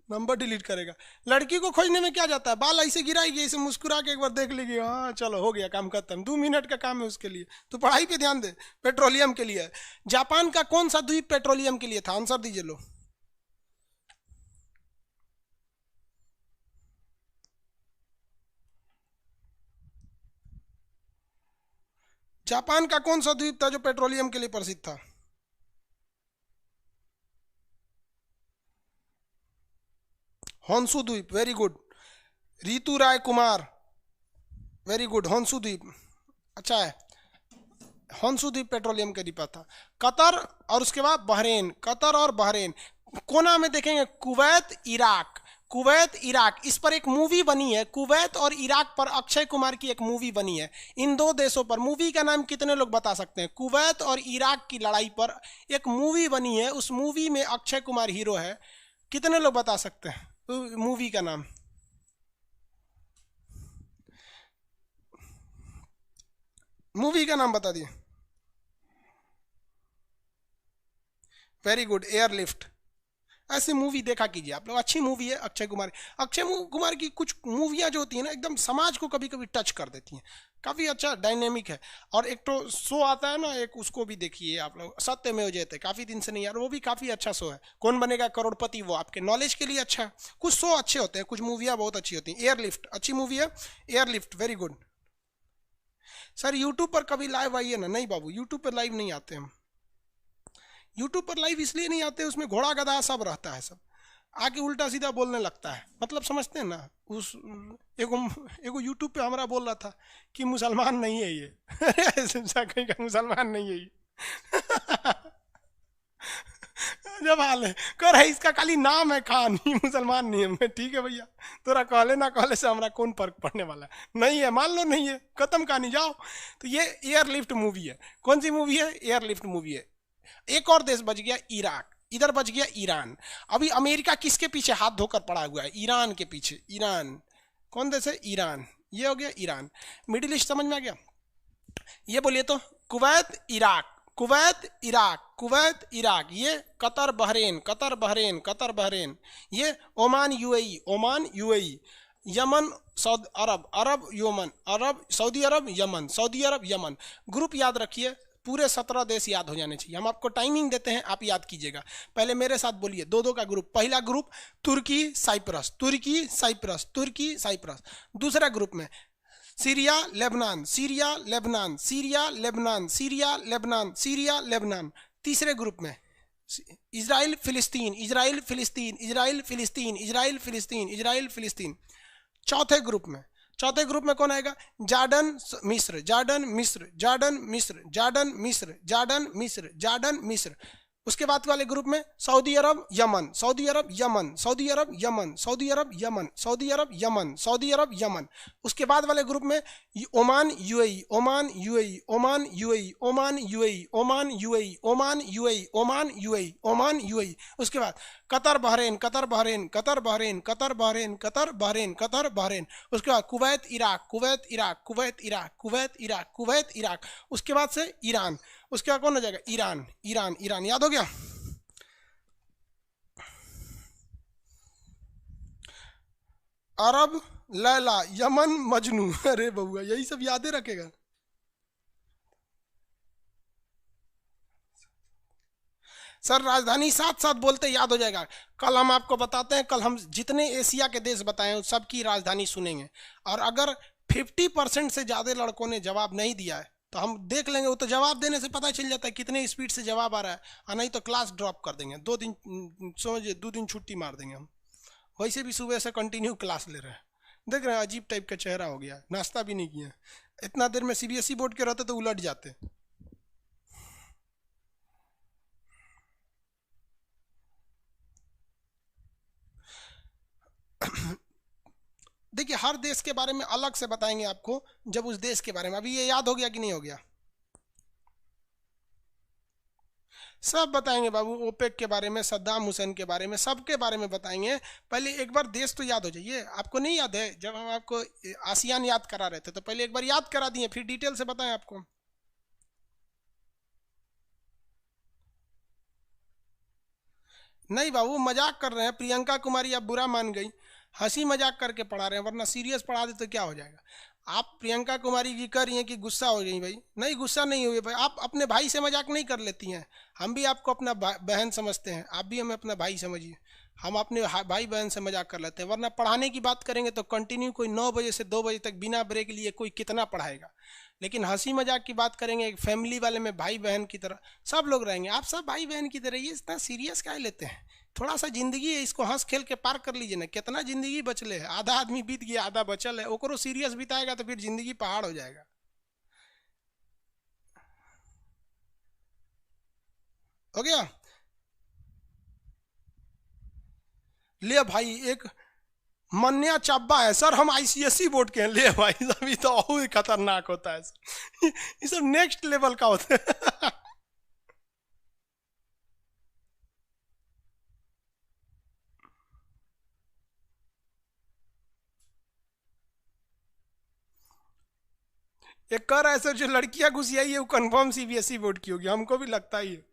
S1: नंबर डिलीट करेगा। लड़की को खोजने में क्या जाता है? बाल ऐसे गिराएगी, ऐसे मुस्कुरा के एक बार देख लेगी, हाँ चलो हो गया काम खत्म। 2 मिनट का काम है उसके लिए। तो पढ़ाई पे ध्यान दे, पेट्रोलियम के लिए है। जापान का कौन सा द्वीप पेट्रोलियम के लिए था? आंसर दीजिए लो। जापान का कौन सा द्वीप था जो पेट्रोलियम के लिए प्रसिद्ध था? होन्सु द्वीप, वेरी गुड। रितु राय कुमार, वेरी गुड, होन्सु द्वीप अच्छा है। होन्सु द्वीप पेट्रोलियम का द्वीप था। कतर और उसके बाद बहरेन, कतर और बहरेन। कोना में देखेंगे कुवैत इराक, कुवैत इराक, इस पर एक मूवी बनी है। कुवैत और इराक पर अक्षय कुमार की एक मूवी बनी है। इन दो देशों पर मूवी का नाम कितने लोग बता सकते हैं? कुवैत और इराक की लड़ाई पर एक मूवी बनी है, उस मूवी में अक्षय कुमार हीरो है। कितने लोग बता सकते हैं मूवी का नाम? मूवी का नाम बता दिए। Very good, airlift. ऐसे मूवी देखा कीजिए आप लोग, अच्छी मूवी है अक्षय कुमार। अक्षय कुमार की कुछ मूवियाँ जो होती है ना एकदम समाज को कभी कभी टच कर देती हैं, काफ़ी अच्छा डायनेमिक है। और एक तो शो आता है ना एक, उसको भी देखिए आप लोग, सत्यमेव जयते, काफ़ी दिन से नहीं यार, वो भी काफ़ी अच्छा शो है। कौन बनेगा करोड़पति, वो आपके नॉलेज के लिए अच्छा है। कुछ शो अच्छे होते हैं, कुछ मूवियाँ बहुत अच्छी होती हैं। एयरलिफ्ट अच्छी मूवी है, airlift very good. Sir YouTube पर कभी लाइव आइए ना। नहीं बाबू, यूट्यूब पर लाइव नहीं आते हम। यूट्यूब पर लाइव इसलिए नहीं आते, उसमें घोड़ा गधा सब रहता है, सब आके उल्टा सीधा बोलने लगता है, मतलब समझते हैं ना। उस एगो एगो यूट्यूब पे हमारा बोल रहा था कि मुसलमान नहीं है ये ऐसा कहीं का मुसलमान नहीं है ये जब हाल है कर है, इसका खाली नाम है खान, ही मुसलमान नहीं है। मैं ठीक है भैया, तोरा कहले ना कहले से हमरा कौन फर्क पड़ने वाला है, नहीं है मान लो, नहीं है, खत्म कहानी, जाओ। तो ये एयरलिफ्ट मूवी है। कौन सी मूवी है? एयरलिफ्ट मूवी है। एक और देश बच गया, इराक, इधर बच गया ईरान। अभी अमेरिका किसके पीछे हाथ धोकर पड़ा हुआ है? ईरान के पीछे। ईरान कौन देश है? ईरान। ये हो गया ईरान। मिडिल ईस्ट समझ में आ गया? ये बोलिए तो, Kuwait Iraq, Kuwait Iraq, Kuwait Iraq, ये Qatar Bahrain, Qatar Bahrain, Qatar Bahrain, ये Oman UAE, Oman UAE, Yemen Saudi Arab, Arab Yemen, Arab Saudi Arab Yemen, Saudi Arab Yemen. Group याद रखिए, पूरे 17 देश याद हो जाने चाहिए। हम आपको टाइमिंग देते हैं, आप याद कीजिएगा। पहले मेरे साथ बोलिए, दो दो का ग्रुप। पहला ग्रुप तुर्की साइप्रस, तुर्की साइप्रस, तुर्की साइप्रस। दूसरा ग्रुप में Syria Lebanon, Syria Lebanon, Syria Lebanon, Syria Lebanon, Syria Lebanon. तीसरे ग्रुप में इजराइल फिलिस्तीन, इजराइल फिलिस्तीन, इजराइल फिलिस्तीन, इजराइल फिलिस्तीन, इजराइल फिलिस्तीन। चौथे ग्रुप में, चौथे ग्रुप में कौन आएगा? जार्डन मिस्र, जार्डन मिस्र, जार्डन मिस्र, जार्डन मिस्र, जार्डन मिस्र, जार्डन मिस्र। उसके बाद वाले ग्रुप में Saudi Arab Yemen, Saudi Arab Yemen, Saudi Arab Yemen, Saudi Arab Yemen, Saudi Arab Yemen, Saudi Arab Yemen. उसके बाद वाले ग्रुप में Oman UAE, Oman UAE, Oman UAE, Oman UAE, Oman UAE, Oman UAE, Oman UAE, Oman UAE. उसके बाद Qatar Bahrain, Qatar Bahrain, Qatar Bahrain, Qatar Bahrain, Qatar Bahrain, Qatar Bahrain. उसके बाद Kuwait Iraq, Kuwait Iraq, Kuwait Iraq, Kuwait Iraq, Kuwait Iraq. उसके बाद से Iran. उसके बाद कौन हो जाएगा? Iran, Iran, Iran. याद हो गया? अरब लैला, यमन मजनू। अरे बउआ, यही सब यादें रखेगा। सर राजधानी साथ साथ बोलते याद हो जाएगा। कल हम आपको बताते हैं, कल हम जितने एशिया के देश बताए हैं सबकी राजधानी सुनेंगे। और अगर 50% से ज़्यादा लड़कों ने जवाब नहीं दिया है तो हम देख लेंगे। वो तो जवाब देने से पता चल जाता है कितने स्पीड से जवाब आ रहा है, और नहीं तो क्लास ड्रॉप कर देंगे। 2 दिन समझिए, 2 दिन छुट्टी मार देंगे हम। वैसे भी सुबह से कंटिन्यू क्लास ले रहे हैं। देख रहे हैं अजीब टाइप का चेहरा हो गया, नाश्ता भी नहीं किया। इतना देर में सीबीएसई बोर्ड के रहते तो उलट जाते। देखिए, हर देश के बारे में अलग से बताएंगे आपको, जब उस देश के बारे में। अभी ये याद हो गया कि नहीं हो गया? सब बताएंगे बाबू, ओपेक के बारे में, सद्दाम हुसैन के बारे में, सबके बारे में बताएंगे। पहले एक बार देश तो याद हो जाइए। आपको नहीं याद है जब हम आपको आसियान याद करा रहे थे तो पहले एक बार याद करा दिए, फिर डिटेल से बताएं आपको। नहीं बाबू, मजाक कर रहे हैं। प्रियंका कुमारी आप बुरा मान गई, हंसी मजाक करके पढ़ा रहे हैं, वरना सीरियस पढ़ा दे तो क्या हो जाएगा। आप प्रियंका कुमारी जी कर रही हैं कि गुस्सा हो गई? भाई नहीं, गुस्सा नहीं हुई भाई। आप अपने भाई से मजाक नहीं कर लेती हैं? हम भी आपको अपना बहन समझते हैं, आप भी हमें अपना भाई समझिए। हम अपने भाई बहन से मजाक कर लेते हैं, वरना पढ़ाने की बात करेंगे तो कंटिन्यू कोई 9 बजे से 2 बजे तक बिना ब्रेक लिए कोई कितना पढ़ाएगा। लेकिन हंसी मजाक की बात करेंगे एक फैमिली वाले में, भाई बहन की तरह सब लोग रहेंगे। आप सब भाई बहन की तरह, ये इतना सीरियस क्या लेते हैं? थोड़ा सा जिंदगी है, इसको हंस खेल के पार कर लीजिए ना। कितना जिंदगी बचले है? आधा आदमी बीत गया, आधा बचल है। ओकरो सीरियस बिताएगा तो फिर जिंदगी पहाड़ हो जाएगा। हो गया? ले भाई, एक मन्या चब्बा है सर, हम आईसीएसई बोर्ड के हैं। ले भाई, अभी तो और ही खतरनाक होता है सर। ये सब नेक्स्ट लेवल का होता है। एक कर ऐसे जो लड़कियां घुसी आई है वो कंफर्म सीबीएसई बोर्ड की होगी, हमको भी लगता ही है।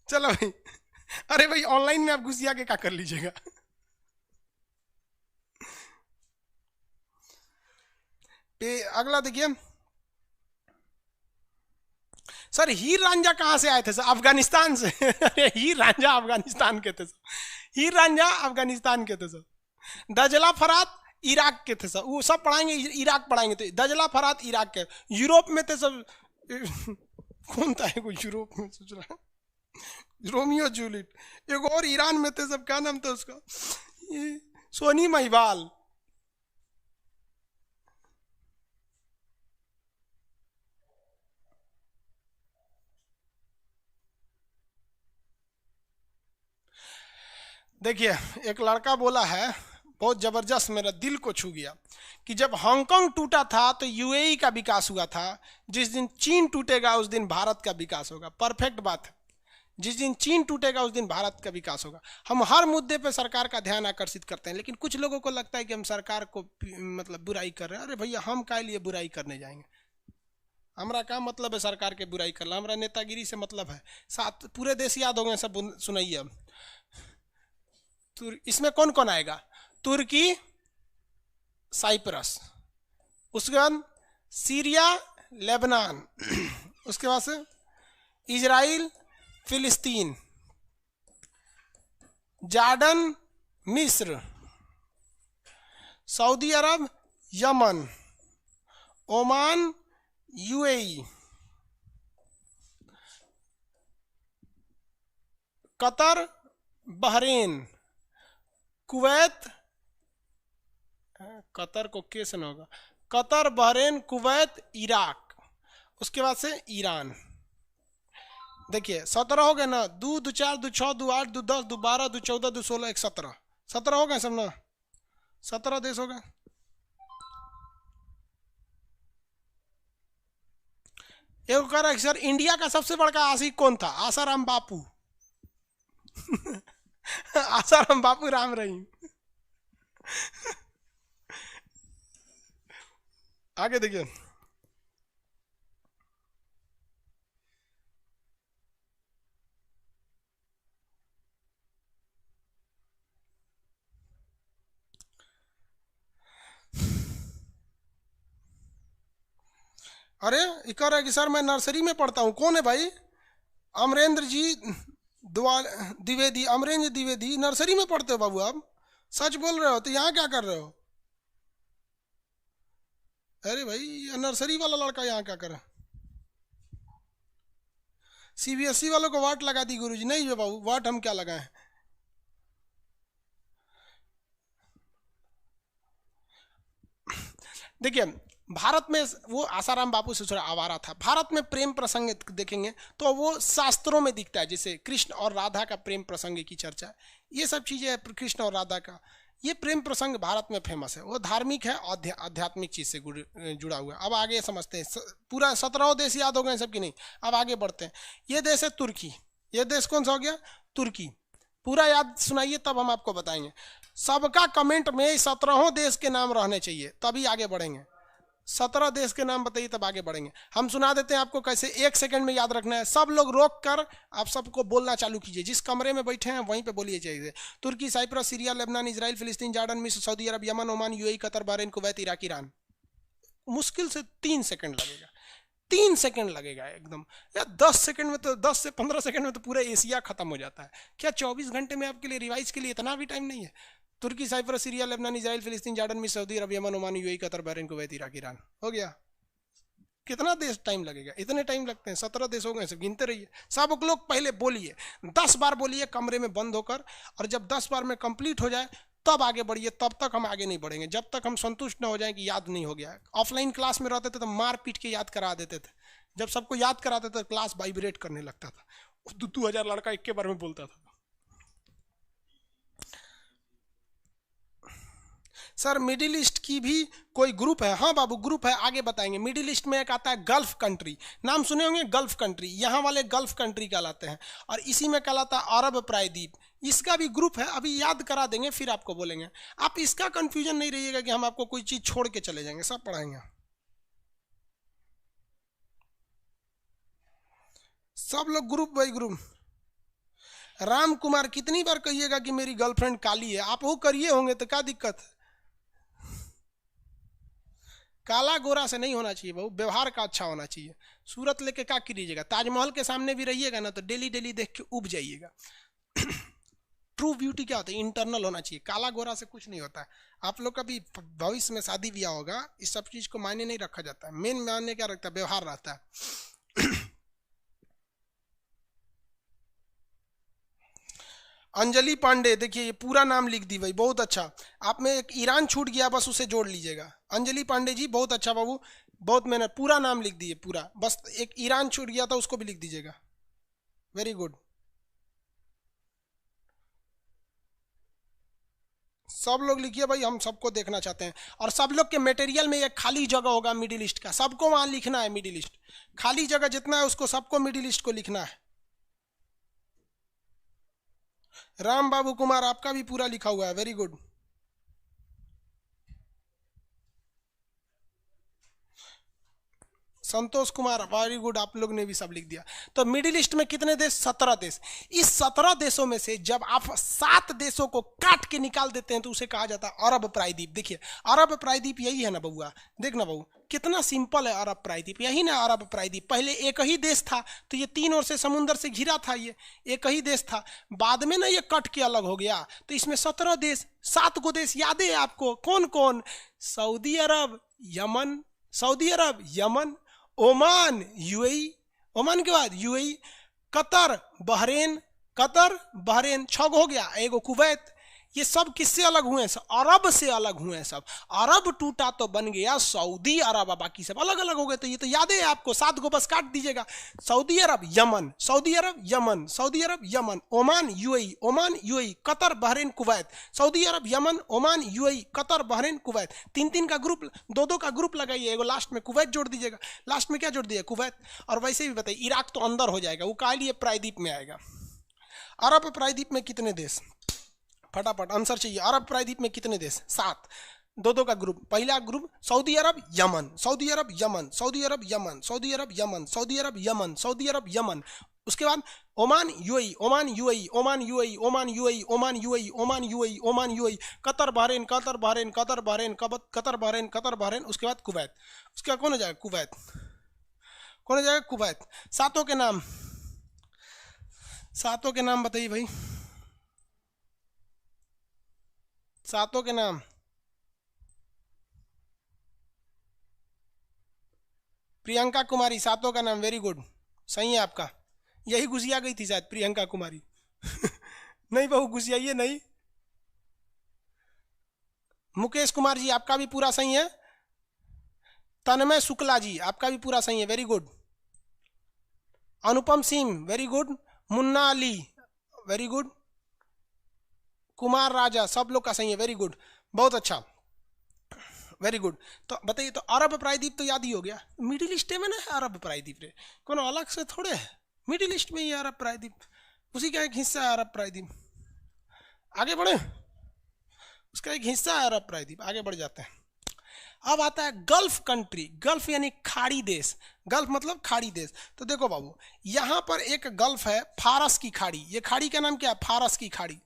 S1: चलो भाई। अरे भाई, ऑनलाइन में आप घुसिया के क्या कर लीजिएगा। अगला देखिए सर, हीर रांझा कहाँ से आए थे सर? अफगानिस्तान से। अरे हीर रांझा अफगानिस्तान के थे सर, हीर रांझा अफगानिस्तान के थे सर। दजला फरात इराक के थे सर, वो सब पढ़ाएंगे, इराक पढ़ाएंगे तो दजला फरात इराक के। यूरोप में थे सब। कौन था है कोई यूरोप में? सोच रहा है रोमियो जूलियट। एक और ईरान में थे सब, क्या नाम था उसका? ये सोनी महिवाल। देखिए, एक लड़का बोला है, बहुत जबरदस्त, मेरा दिल को छू गया, कि जब हांगकांग टूटा था तो यूएई का विकास हुआ था, जिस दिन चीन टूटेगा उस दिन भारत का विकास होगा। परफेक्ट बात है, जिस दिन चीन टूटेगा उस दिन भारत का विकास होगा। हम हर मुद्दे पे सरकार का ध्यान आकर्षित करते हैं, लेकिन कुछ लोगों को लगता है कि हम सरकार को मतलब बुराई कर रहे हैं। अरे भैया, हम काय लिए बुराई करने जाएंगे? हमारा क्या मतलब है सरकार के बुराई करना? हमारा नेतागिरी से मतलब है। साथ पूरे देश याद हो गए सब, सुनाइए अब। इसमें कौन कौन आएगा? तुर्की, साइप्रस, उसके बाद सीरिया, लेबनान, उसके बाद से इजराइल, फिलिस्तीन, जॉर्डन, मिस्र, Saudi Arab, Yemen, Oman, UAE, Qatar, Bahrain, Kuwait, Qatar को कैसे ना होगा, कतर, बहरीन, कुवैत, इराक, उसके बाद से ईरान। देखिए 17 हो गए ना, 2 2 4 2 6 2 8 2 10 2 12 2 14 2 16 1 17, 17 हो गए सब ना, 17 देश हो गए। एक कह रहा है सर, इंडिया का सबसे बड़ा आशिक कौन था? आसाराम बापू। आसाराम बापू राम रहीम। आगे देखिए, अरे ये कह रहा है कि सर मैं नर्सरी में पढ़ता हूँ। कौन है भाई? अमरेंद्र जी द्विवेदी, अमरेंद्र द्विवेदी नर्सरी में पढ़ते हो बाबू आप? सच बोल रहे हो? तो यहाँ क्या कर रहे हो? अरे भाई, ये नर्सरी वाला लड़का यहाँ क्या कर रहा है? सीबीएसई वालों को वाट लगा दी गुरुजी। नहीं है बाबू, वाट हम क्या लगाए? देखिए, भारत में वो आसाराम बापू से थोड़ा आवारा था। भारत में प्रेम प्रसंग देखेंगे तो वो शास्त्रों में दिखता है, जैसे कृष्ण और राधा का प्रेम प्रसंग की चर्चा, ये सब चीजें कृष्ण और राधा का ये प्रेम प्रसंग भारत में फेमस है। वो धार्मिक है, आध्यात्मिक चीज से जुड़ा हुआ है। अब आगे समझते हैं, पूरा 17 देश याद हो गए सबकी? नहीं, अब आगे बढ़ते हैं। ये देश है तुर्की। ये देश कौन सा हो गया? तुर्की। पूरा याद सुनाइए तब हम आपको बताएंगे। सबका कमेंट में 17 देश के नाम रहने चाहिए, तभी आगे बढ़ेंगे। 17 देश के नाम बताइए तब आगे बढ़ेंगे। हम सुना देते हैं आपको कैसे, 1 सेकंड में याद रखना है। सब लोग रोक कर आप सबको बोलना चालू कीजिए, जिस कमरे में बैठे हैं वहीं पे बोलिए चाहिए। Turkey, Cyprus, Syria, Lebanon, Israel, फिलिस्तीन, जॉर्डन, मिस्र, Saudi Arab, Yemen, Oman, UAE, Qatar, Bahrain, Kuwait, Iraq, Iran. मुश्किल से 3 सेकंड लगेगा, 3 सेकंड लगेगा एकदम। या 10 सेकंड में तो, 10 से 15 सेकंड में तो पूरा एशिया खत्म हो जाता है। क्या 24 घंटे में आपके लिए रिवाइज के लिए इतना भी टाइम नहीं है? Turkey, Cyprus, Syria, Lebanon, Israel, फिलिस्तीन, जॉर्डन, मिस्र, Saudi Arab, Yemen, Oman, UAE, Qatar, Bahrain, Kuwait, Iraq, Iran. हो गया। कितना देश टाइम लगेगा? इतने टाइम लगते हैं? 17 देश हो गए, सब गिनते रहिए। सब लोग पहले बोलिए, 10 बार बोलिए कमरे में बंद होकर, और जब 10 बार में कंप्लीट हो जाए तब आगे बढ़िए। तब तक हम आगे नहीं बढ़ेंगे जब तक हम संतुष्ट न हो जाए कि याद नहीं हो गया। ऑफलाइन क्लास में रहते थे तो मार पीट के याद करा देते थे। जब सबको याद कराते थे क्लास वाइब्रेट करने लगता था, 2,000 लड़का एक के बारे में बोलता था। सर मिडिल ईस्ट की भी कोई ग्रुप है? हाँ बाबू, ग्रुप है, आगे बताएंगे। मिडिल ईस्ट में एक आता है गल्फ कंट्री, नाम सुने होंगे, गल्फ कंट्री। यहाँ वाले गल्फ कंट्री कहलाते हैं, और इसी में कहलाता है अरब प्रायद्वीप। इसका भी ग्रुप है, अभी याद करा देंगे फिर आपको बोलेंगे। आप इसका कंफ्यूजन नहीं रहिएगा कि हम आपको कोई चीज छोड़ के चले जाएंगे, सब पढ़ाएंगे। सब लोग group by group. Ram Kumar, कितनी बार कहिएगा कि मेरी गर्लफ्रेंड काली है? आप वो करिए होंगे तो क्या दिक्कत है? काला गोरा से नहीं होना चाहिए बहू, व्यवहार का अच्छा होना चाहिए। सूरत लेके क्या कीजिएगा? ताजमहल के सामने भी रहिएगा ना तो डेली डेली देख के उब जाइएगा। ट्रू ब्यूटी क्या होता है? इंटरनल होना चाहिए। काला गोरा से कुछ नहीं होता है। आप लोग का भी भविष्य में शादी ब्याह होगा, इस सब चीज को मायने नहीं रखा जाता है। मेन मायने क्या रखता है? व्यवहार रहता है। अंजलि पांडे, देखिए ये पूरा नाम लिख दी भाई, बहुत अच्छा। आप में एक ईरान छूट गया, बस उसे जोड़ लीजिएगा। अंजलि पांडे जी बहुत अच्छा बाबू, बहुत मेहनत, पूरा नाम लिख दिए पूरा, बस एक ईरान छूट गया था उसको भी लिख दीजिएगा। Very good. सब लोग लिखिए भाई, हम सबको देखना चाहते हैं। और सब लोग के मटेरियल में एक खाली जगह होगा मिडिल ईस्ट का, सबको वहां लिखना है मिडिल ईस्ट, खाली जगह जितना है उसको सबको मिडिल ईस्ट को लिखना है। राम बाबू कुमार आपका भी पूरा लिखा हुआ है, very good. Santosh Kumar very good, आप लोग ने भी सब लिख दिया। तो मिडिल ईस्ट में कितने देश? 17 देश। इस 17 देशों में से जब आप 7 देशों को काट के निकाल देते हैं तो उसे कहा जाता है अरब प्रायद्वीप। देखिए अरब प्रायद्वीप यही है ना बउआ, देखना बहू कितना सिंपल है अरब प्रायद्वीप, यही ना अरब प्रायद्वीप। पहले एक ही देश था, तो ये 3 ओर से समुद्र से घिरा था, ये एक ही देश था। बाद में ना ये कट के अलग हो गया, तो इसमें 17 देश, 7 को देश याद है आपको? कौन कौन? Saudi Arab, Yemen, Saudi Arab, Yemen, Oman, UAE, Oman के बाद UAE, Qatar, Bahrain, Qatar, Bahrain, 6 हो गया, एगो कुवैत। ये सब किससे अलग हुए हैं? अरब से अलग हुए हैं सब। अरब टूटा तो बन गया सऊदी अरब, बाकी सब अलग अलग हो गए। तो ये तो याद है आपको, 7 को बस काट दीजिएगा। Saudi Arab, Yemen, Saudi Arab, Yemen, Saudi Arab, Yemen, Oman, UAE, Oman, UAE, Qatar, Bahrain, Kuwait, Saudi Arab, Yemen, Oman, UAE, Qatar, Bahrain, Kuwait. 3-3 का ग्रुप, 2-2 का ग्रुप लगाइए, एगो लास्ट में कुवैत जोड़ दीजिएगा। लास्ट में क्या जोड़ दिया? कुवैत। और वैसे भी बताइए, इराक तो अंदर हो जाएगा, वो काहे लिए प्रायद्वीप में आएगा। अरब प्रायद्वीप में कितने देश? फटाफट आंसर चाहिए। अरब प्रायद्वीप में कितने देश? 7। 2-2 का ग्रुप। पहला group Saudi Arab, Yemen, Saudi Arab, Yemen, Saudi Arab, Yemen, Saudi Arab, Yemen, Saudi Arab, Yemen, Saudi Arab, Yemen. उसके बाद Oman, UAE, Oman, UAE, Oman, UAE, Oman, UAE, Oman, UAE, Oman, UAE, Oman, UAE, Qatar, Bahrain, Qatar, Bahrain, Qatar, Bahrain, Qatar, Bahrain, Qatar, Bahrain. उसके बाद Kuwait. उसके बाद कौन हो जाएगा? Kuwait. कौन हो जाएगा? कुवैत। 7 के नाम, 7 के नाम बताइए भाई, 7 के नाम। प्रियंका कुमारी, 7 का नाम, वेरी गुड, सही है आपका। यही घुसिया गई थी शायद प्रियंका कुमारी। नहीं बहू घुसियाइए नहीं। मुकेश कुमार जी आपका भी पूरा सही है। तन्मय शुक्ला जी आपका भी पूरा सही है, very good. Anupam Singh, very good. Munna Ali, very good. Kumar Raja, सब लोग का सही है, वेरी गुड, बहुत अच्छा, वेरी गुड। तो बताइए, तो अरब प्रायद्वीप तो याद ही हो गया, मिडिल ईस्ट में ना है अरब प्रायद्वीप रे, कौन अलग से थोड़े है, मिडिल ईस्ट में ही अरब प्रायद्वीप, उसी का एक हिस्सा है अरब प्रायद्वीप। आगे बढ़े, उसका एक हिस्सा है अरब प्रायद्वीप। आगे बढ़ जाते हैं। अब आता है गल्फ कंट्री। गल्फ यानी खाड़ी देश, गल्फ मतलब खाड़ी देश। तो देखो बाबू, यहां पर एक गल्फ है, फारस की खाड़ी। ये खाड़ी का नाम क्या है? फारस की खाड़ी।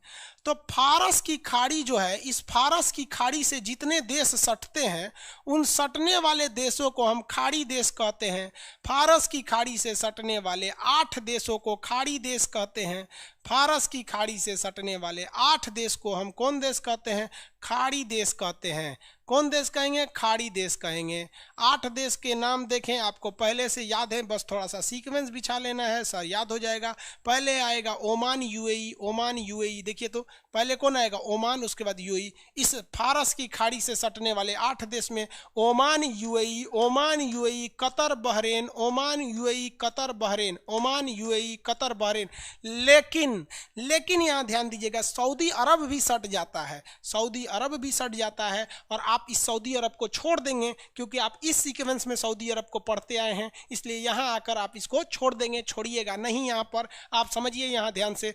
S1: तो फारस की खाड़ी जो है, इस फारस की खाड़ी से जितने देश सटते हैं, उन सटने वाले देशों को हम खाड़ी देश कहते हैं। फारस की खाड़ी से सटने वाले 8 देशों को खाड़ी देश कहते हैं। फारस की खाड़ी से सटने वाले 8 देश को हम कौन देश कहते हैं? खाड़ी देश कहते हैं। कौन देश कहेंगे? खाड़ी देश कहेंगे। 8 देश के नाम देखें, आपको पहले से याद है, बस थोड़ा सा सीक्वेंस बिछा लेना है, सर याद हो जाएगा। पहले आएगा ओमान, यूएई, ओमान, यूएई। देखिए तो पहले कौन आएगा? ओमान, उसके बाद यूएई। इस फारस की खाड़ी से सटने वाले 8 देश में Oman, UAE, Oman, UAE, Qatar, Bahrain, Oman, UAE, Qatar, Bahrain, Oman, UAE, Qatar, Bahrain. लेकिन यहाँ ध्यान दीजिएगा, सऊदी अरब भी सट जाता है, सऊदी अरब भी सट जाता है। और आप इस सऊदी अरब को छोड़ देंगे, क्योंकि आप इस सीक्वेंस में सऊदी अरब को पढ़ते आए हैं, इसलिए यहाँ आकर आप इसको छोड़ देंगे, छोड़िएगा नहीं। यहाँ पर आप समझिए, यहाँ ध्यान से,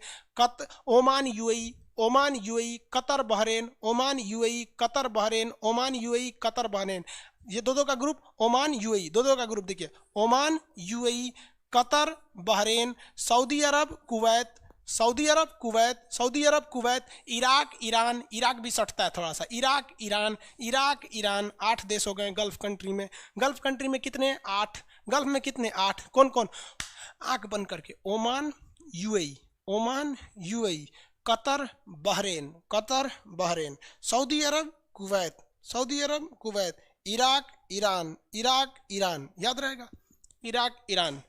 S1: Oman, UAE, Oman, UAE, Qatar, Bahrain, Oman, UAE, Qatar, Bahrain, Oman, UAE, Qatar, Bahrain. ये 2-2 का ग्रुप, ओमान, यूएई, 2-2 का ग्रुप। देखिए, Oman, UAE, Qatar, Bahrain, Saudi Arab, Kuwait, Saudi Arab, Kuwait, Saudi Arab, Kuwait, Iraq, Iran. Iraq भी सटता है थोड़ा सा, Iraq, Iran, Iraq, Iran. 8 देश हो गए गल्फ कंट्री में। गल्फ कंट्री में कितने? 8। गल्फ में कितने? 8। कौन कौन? आंख बंद करके, Oman, UAE, Oman, UAE, Qatar, Bahrain, Qatar, Bahrain, Saudi Arab, Kuwait, Saudi Arab, Kuwait, Iraq, Iran, Iraq, Iran. याद रहेगा, इराक, ईरान।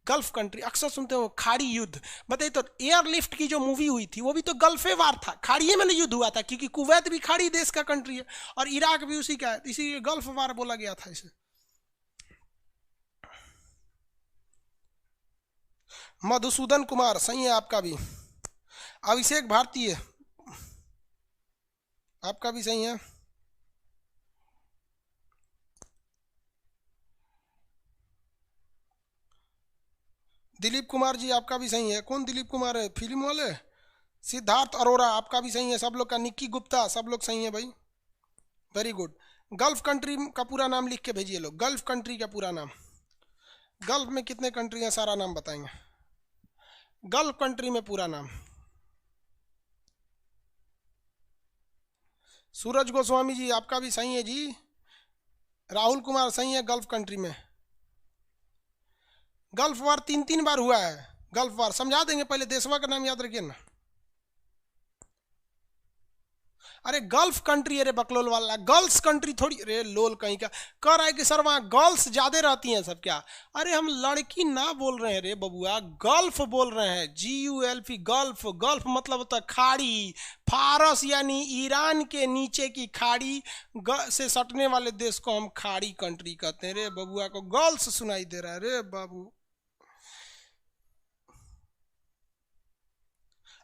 S1: गल्फ कंट्री अक्सर सुनते हो, खाड़ी युद्ध। बताइए तो, एयरलिफ्ट की जो मूवी हुई थी वो भी तो गल्फे वार था, खाड़ी में युद्ध हुआ था, क्योंकि कुवैत भी खाड़ी देश का कंट्री है और इराक भी उसी का है, इसीलिए गल्फ वार बोला गया था इसे। मधुसूदन कुमार, सही है आपका भी। अभिषेक भारतीय, आपका भी सही है। दिलीप कुमार जी आपका भी सही है। कौन दिलीप कुमार है, फिल्म वाले? सिद्धार्थ अरोरा आपका भी सही है सब लोग का। निक्की गुप्ता, सब लोग सही है भाई, वेरी गुड। गल्फ कंट्री का पूरा नाम लिख के भेजिए लोग, गल्फ कंट्री का पूरा नाम। गल्फ में कितने कंट्री हैं सारा नाम बताएंगे, गल्फ कंट्री में पूरा नाम। सूरज गोस्वामी जी आपका भी सही है जी। राहुल कुमार सही है, गल्फ कंट्री में। गल्फ वार 3 बार हुआ है। गल्फ वार समझा देंगे, पहले देशवा का नाम याद रखिए ना। अरे गल्फ कंट्री, अरे बकलोल वाला, गर्ल्स कंट्री थोड़ी, अरे लोल कहीं का। कह रहा है कि सर वहाँ गर्ल्स ज्यादा रहती हैं सब क्या? अरे हम लड़की ना बोल रहे हैं रे बबुआ, गल्फ बोल रहे हैं, GULF, गल्फ। गल्फ मतलब होता है खाड़ी। फारस यानी ईरान के नीचे की खाड़ी से सटने वाले देश को हम खाड़ी कंट्री कहते हैं रे बबुआ, को गर्ल्स सुनाई दे रहा है रे बाबू।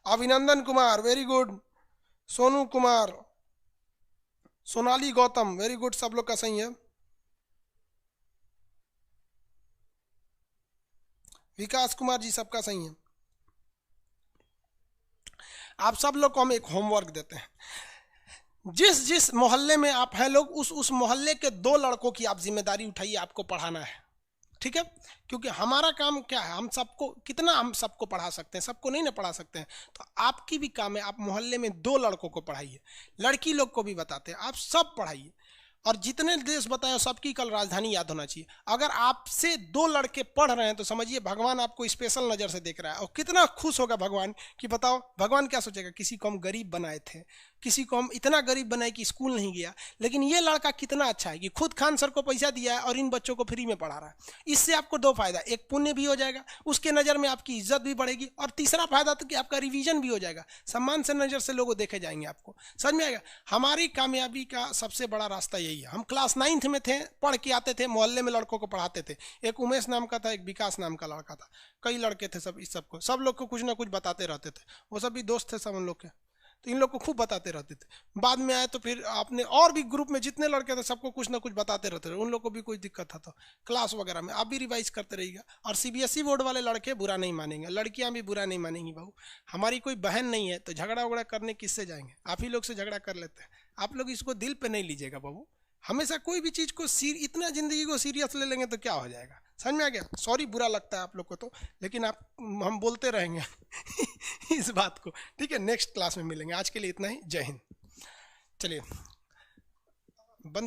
S1: अभिनंदन Kumar very good. Sonu Kumar, Sonali Gautam very good, सब लोग का सही है। विकास कुमार जी सबका सही है। आप सब लोग को हम एक होमवर्क देते हैं, जिस जिस मोहल्ले में आप हैं लोग, उस मोहल्ले के 2 लड़कों की आप जिम्मेदारी उठाइए, आपको पढ़ाना है, ठीक है? क्योंकि हमारा काम क्या है, हम सबको कितना हम सबको पढ़ा सकते हैं, सबको नहीं ना पढ़ा सकते हैं। तो आपकी भी काम है, आप मोहल्ले में 2 लड़कों को पढ़ाइए, लड़की लोग को भी बताते हैं, आप सब पढ़ाइए। और जितने देश बताए सबकी कल राजधानी याद होना चाहिए। अगर आपसे 2 लड़के पढ़ रहे हैं तो समझिए भगवान आपको स्पेशल नज़र से देख रहा है। और कितना खुश होगा भगवान कि बताओ, भगवान क्या सोचेगा, किसी को हम गरीब बनाए थे, किसी को हम इतना गरीब बनाए कि स्कूल नहीं गया, लेकिन ये लड़का कितना अच्छा है कि खुद खान सर को पैसा दिया है और इन बच्चों को फ्री में पढ़ा रहा है। इससे आपको 2 फायदा, एक पुण्य भी हो जाएगा, उसके नज़र में आपकी इज्जत भी बढ़ेगी, और तीसरा फायदा तो कि आपका रिवीजन भी हो जाएगा, सम्मान से नज़र से लोग देखे जाएंगे आपको। समझ में आएगा? हमारी कामयाबी का सबसे बड़ा रास्ता यही है। हम क्लास 9th में थे, पढ़ के आते थे, मोहल्ले में लड़कों को पढ़ाते थे। एक उमेश नाम का था, एक विकास नाम का लड़का था, कई लड़के थे, सब इस सबको, सब लोग को कुछ ना कुछ बताते रहते थे। वो सब भी दोस्त थे सब उन लोग के, तो इन लोग को खूब बताते रहते थे। बाद में आए तो फिर आपने और भी ग्रुप में जितने लड़के थे सबको कुछ ना कुछ बताते रहते थे, उन लोग को भी कोई दिक्कत था तो क्लास वगैरह में आप भी रिवाइज करते रहिएगा। और CBSE बोर्ड वाले लड़के बुरा नहीं मानेंगे, लड़कियां भी बुरा नहीं मानेंगी। बहू हमारी कोई बहन नहीं है तो झगड़ा वगड़ा करने किससे जाएंगे, आप ही लोग से झगड़ा कर लेते हैं। आप लोग इसको दिल पे नहीं लीजिएगा बहू, हमेशा कोई भी चीज़ को इतना ज़िंदगी को सीरियस ले लेंगे तो क्या हो जाएगा। समझ में आ गया? सॉरी बुरा लगता है आप लोग को तो, लेकिन आप हम बोलते रहेंगे इस बात को, ठीक है? नेक्स्ट क्लास में मिलेंगे, आज के लिए इतना ही। जय हिंद। चलिए बंद।